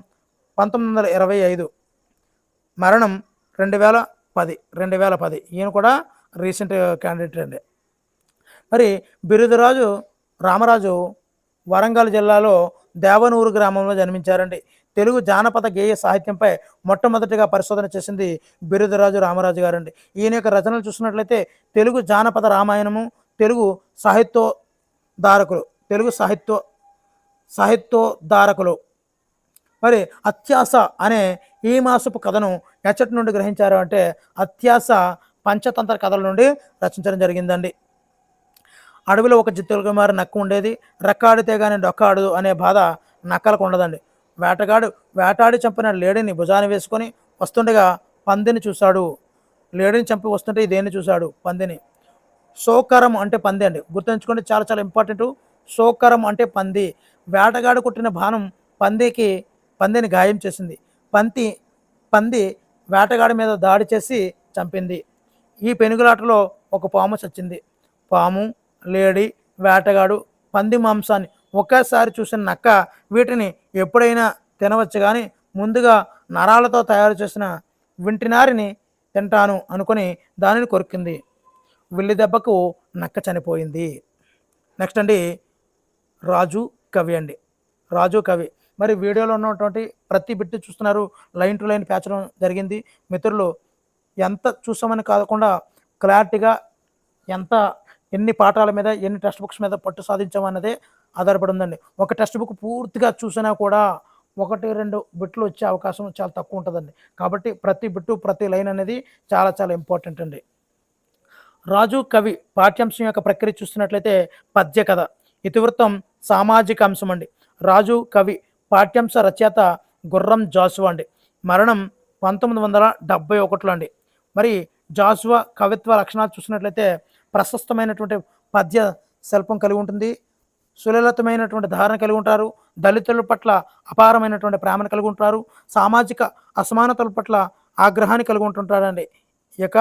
1925, మరణం 2010. ఈయన కూడా రీసెంట్ క్యాండిడేట్ అండి. మరి బిరుదురాజు రామరాజు వరంగల్ జిల్లాలో దేవనూరు గ్రామంలో జన్మించారండి. తెలుగు జానపద గేయ సాహిత్యంపై మొట్టమొదటిగా పరిశోధన చేసింది బిరుదురాజు రామరాజు గారండి. ఈయన యొక్క రచనలు చూసినట్లయితే తెలుగు జానపద రామాయణము, తెలుగు సాహిత్యోద్ధారకులు. మరి అత్యాస అనే ఈ మాసపు కథను ఎచ్చటి నుండి గ్రహించారు అంటే అత్యాస పంచతంత్ర కథల నుండి రచించడం జరిగిందండి. అడవిలో ఒక జిత్తులకుమారి నక్క ఉండేది. రెక్కాడితే గాని డొక్కాడదు అనే బాధ నక్కలకు ఉండదండి. వేటగాడు వేటాడి చంపిన లేడిని భుజాన వేసుకొని వస్తుండగా పందిని చూశాడు. లేడిని చంపి వస్తుంటే దేన్ని చూశాడు? పందిని. సోకరం అంటే పంది అండి, గుర్తుంచుకోండి, చాలా చాలా ఇంపార్టెంట్. సోకరం అంటే పంది. వేటగాడు కొట్టిన బాణం పందిని గాయం చేసింది. పంది పంది వేటగాడి మీద దాడి చేసి చంపింది. ఈ పెనుగులాటలో ఒక పాము చచ్చింది. పాము, లేడి, వేటగాడు, పంది మాంసాన్ని ఒకేసారి చూసిన నక్క వీటిని ఎప్పుడైనా తినవచ్చు కానీ ముందుగా నరాలతో తయారు చేసిన వింటినారిని తింటాను అనుకుని దానిని కొరికింది. విల్లి దెబ్బకు నక్క చనిపోయింది. నెక్స్ట్ అండి, రాజు కవి అండి. రాజు కవి. మరి వీడియోలో ఉన్నటువంటి ప్రతి బిట్టు చూస్తున్నారు, లైన్ టు లైన్ పేర్చడం జరిగింది. మిత్రులు ఎంత చూసామని కాకుండా క్లారిటీగా ఎన్ని పాఠాల మీద ఎన్ని టెక్స్ట్ బుక్స్ మీద పట్టు సాధించామన్నదే ఆధారపడి ఉందండి. ఒక టెక్స్ట్ బుక్ పూర్తిగా చూసినా కూడా 1-2 బిట్లు వచ్చే అవకాశం చాలా తక్కువ ఉంటుందండి. కాబట్టి ప్రతి బిట్టు ప్రతి లైన్ అనేది చాలా చాలా ఇంపార్టెంట్ అండి. రాజు కవి పాఠ్యాంశం యొక్క ప్రక్రియ చూస్తున్నట్లయితే పద్య కథ, ఇతివృత్తం సామాజిక అంశం అండి. రాజు కవి పాఠ్యాంశ రచయిత గుర్రం జాషువా అండి. మరణం 1971లో అండి. మరి జాషువా కవిత్వ లక్షణాలు చూసినట్లయితే ప్రశస్తమైనటువంటి పద్య శిల్పం కలిగి ఉంటుంది. సులలితమైనటువంటి ధారణ కలిగి ఉంటారు. దళితుల పట్ల అపారమైనటువంటి ప్రేమను కలిగి ఉంటారు. సామాజిక అసమానతల పట్ల ఆగ్రహాన్ని కలిగి ఉంటుంటారండి ఇక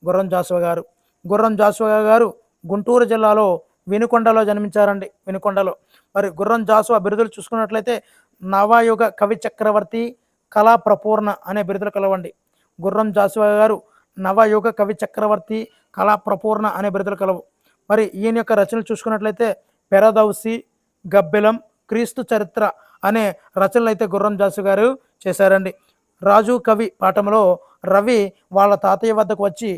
గుర్రం జాషువా గారు. గుర్రం జాషువా గారు గుంటూరు జిల్లాలో వినుకొండలో జన్మించారండి. వినుకొండలో. మరి గుర్రం జాషువా బిరుదులు చూసుకున్నట్లయితే నవయుగ కవి చక్రవర్తి, కళా ప్రపూర్ణ అనే బిరుదులు కలవండి. గుర్రం జాషువా గారు నవయుగ కవి చక్రవర్తి, కళా ప్రపూర్ణ అనే బిరుదులు కలవు. మరి ఈయన యొక్క రచనలు చూసుకున్నట్లయితే పెరదౌసి, గబ్బిలం, క్రీస్తు చరిత్ర అనే రచనలు అయితే గుర్రం జాషువా గారు చేశారండి. రాజు కవి పాఠంలో రవి వాళ్ళ తాతయ్య వద్దకు వచ్చి,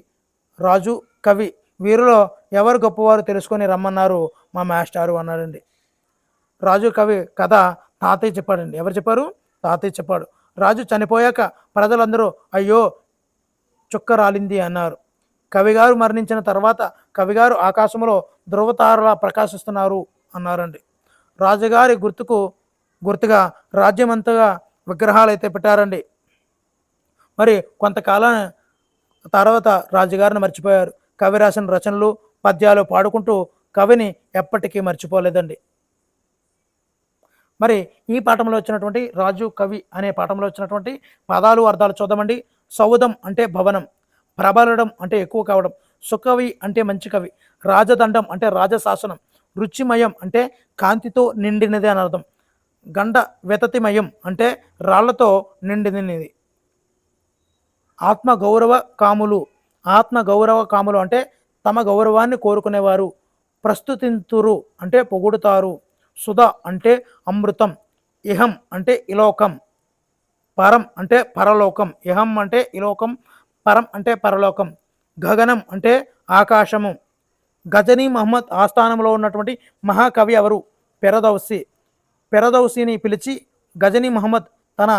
రాజు కవి వీరిలో ఎవరు గొప్పవారు తెలుసుకొని రమ్మన్నారు మా మాస్టారు అన్నారండి. రాజు కవి కథ తాతయ్య చెప్పాడండి. ఎవరు చెప్పారు? తాతయ్య చెప్పాడు. రాజు చనిపోయాక ప్రజలందరూ అయ్యో చుక్క రాలింది అన్నారు. కవిగారు మరణించిన తర్వాత కవిగారు ఆకాశంలో ధృవతారలా ప్రకాశిస్తున్నారు అన్నారండి. రాజుగారి గుర్తుగా రాజ్యమంతగా విగ్రహాలు అయితే పెట్టారండి. మరి కొంతకాలం తర్వాత రాజుగారిని మర్చిపోయారు. కవి రాసిన రచనలు, పద్యాలు పాడుకుంటూ కవిని ఎప్పటికీ మర్చిపోలేదండి. మరి ఈ పాఠంలో వచ్చినటువంటి రాజు కవి అనే పాఠంలో వచ్చినటువంటి పదాలు అర్థాలు చూద్దామండి. సౌధం అంటే భవనం, ప్రబలడం అంటే ఎక్కువ కావడం, సుకవి అంటే మంచి కవి, రాజదండం అంటే రాజశాసనం, రుచిమయం అంటే కాంతితో నిండినది అని అర్థం, గండ వ్యతతిమయం అంటే రాళ్లతో నిండినది, ఆత్మగౌరవ కాములు అంటే తమ గౌరవాన్ని కోరుకునేవారు, ప్రస్తుతింతురు అంటే పొగుడుతారు, సుధ అంటే అమృతం, ఇహం అంటే ఇలోకం, పరం అంటే పరలోకం, ఇహం అంటే ఇలోకం, పరం అంటే పరలోకం, గగనం అంటే ఆకాశము. గజనీ మహమ్మద్ ఆస్థానంలో ఉన్నటువంటి మహాకవి ఎవరు? పెరదౌసి. పెరదౌసిని పిలిచి గజనీ మహమ్మద్ తన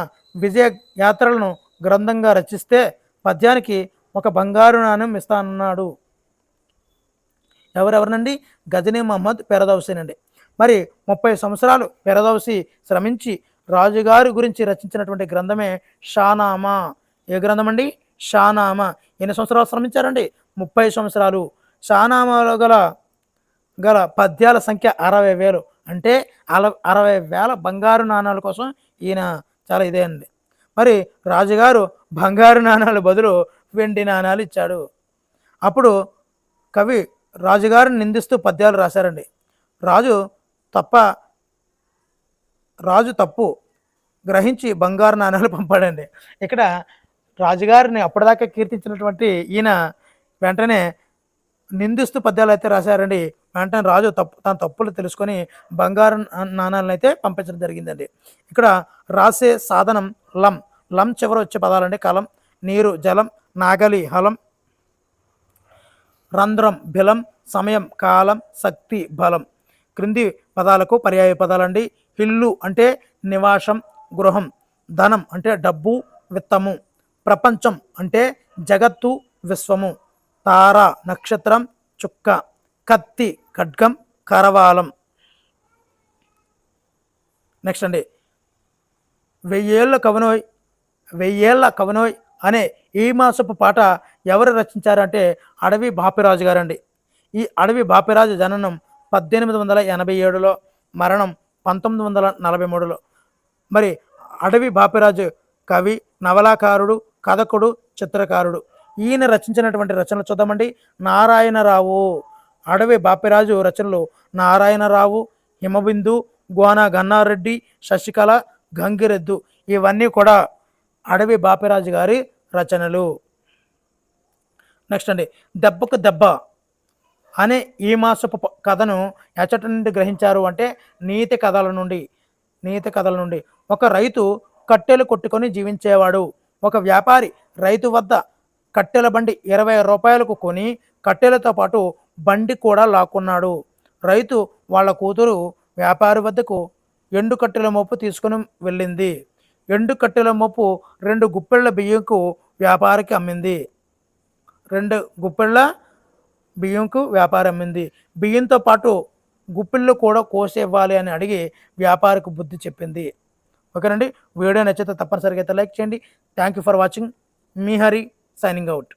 విజయ యాత్రలను గ్రంథంగా రచిస్తే పద్యానికి ఒక బంగారు నాణ్యం ఇస్తానన్నాడు. ఎవరెవరినండి? గజనీ మహమ్మద్ పెరదౌసినండి. మరి 30 సంవత్సరాలు పెరదౌసి శ్రమించి రాజుగారి గురించి రచించినటువంటి గ్రంథమే షానామా. ఏ గ్రంథం అండి? షానామా. ఎన్ని సంవత్సరాలు శ్రమించారండి? 30 సంవత్సరాలు. షానామాలో గల పద్యాల సంఖ్య 60,000. అంటే 60,000 బంగారు నాణాల కోసం ఈయన చాలా ఇదే అండి. మరి రాజుగారు బంగారు నాణాల బదులు వెండి నాణాలు ఇచ్చాడు. అప్పుడు కవి రాజుగారిని నిందిస్తూ పద్యాలు రాశారండి. రాజు తప్పు గ్రహించి బంగారు నాణాలు పంపాడండి. ఇక్కడ రాజుగారిని అప్పటిదాకా కీర్తించినటువంటి ఈయన వెంటనే నిందిస్తూ పద్యాలు అయితే రాశారండి. వెంటనే రాజు తన తప్పులు తెలుసుకొని బంగారు నాణాలను అయితే పంపించడం జరిగిందండి. ఇక్కడ రాసే సాధనం లం చివర వచ్చే పదాలండి. కలం, నీరు, జలం, నాగలి, హలం, రంధ్రం, బిలం, సమయం, కాలం, శక్తి, బలం. క్రింది పదాలకు పర్యాయ పదాలండి. ఇల్లు అంటే నివాసం, గృహం. ధనం అంటే డబ్బు, విత్తము. ప్రపంచం అంటే జగత్తు, విశ్వము. తార నక్షత్రం, చుక్క. కత్తి ఖడ్గం కరవాలం. నెక్స్ట్ అండి, వెయ్యేళ్ళ కవనోయ్ అనే ఈ మాసపు పాట ఎవరు రచించారంటే అడవి బాపిరాజు గారండి. ఈ అడవి బాపిరాజు జననం 1887లో, మరణం 1943లో. మరి అడవి బాపిరాజు కవి, నవలాకారుడు, కథకుడు, చిత్రకారుడు. ఈయన రచించినటువంటి రచనలు చూద్దామండి. నారాయణరావు, అడవి బాపిరాజు రచనలు నారాయణరావు, హిమబిందు, గోన గన్నారెడ్డి, శశికళ, గంగిరెద్దు ఇవన్నీ కూడా అడవి బాపిరాజు గారి రచనలు. నెక్స్ట్ అండి, దెబ్బకు దెబ్బ అనే ఈ మాసపు కథను ఎచ్చటి నుండి గ్రహించారు అంటే నీతి కథల నుండి. ఒక రైతు కట్టెలు కొట్టుకొని జీవించేవాడు. ఒక వ్యాపారి రైతు వద్ద కట్టెల బండి 20 రూపాయలకు కొని కట్టెలతో పాటు బండి కూడా లాక్కున్నాడు. రైతు వాళ్ళ కూతురు వ్యాపారి వద్దకు ఎండు కట్టెల మోపు తీసుకుని వెళ్ళింది. ఎండు కట్టెల మోపు 2 గుప్పెళ్ళ బియ్యంకు వ్యాపారికి అమ్మింది. 2 గుప్పెళ్ళ బియ్యంకు వ్యాపారి అమ్మింది. బియ్యంతో పాటు గుప్పిళ్ళు కూడా కోసి ఇవ్వాలి అని అడిగి వ్యాపారికి బుద్ధి చెప్పింది. ఓకేనండి, వీడియో నచ్చితే తప్పనిసరిగా అయితే లైక్ చేయండి. Thank you for watching. Me Hari signing out.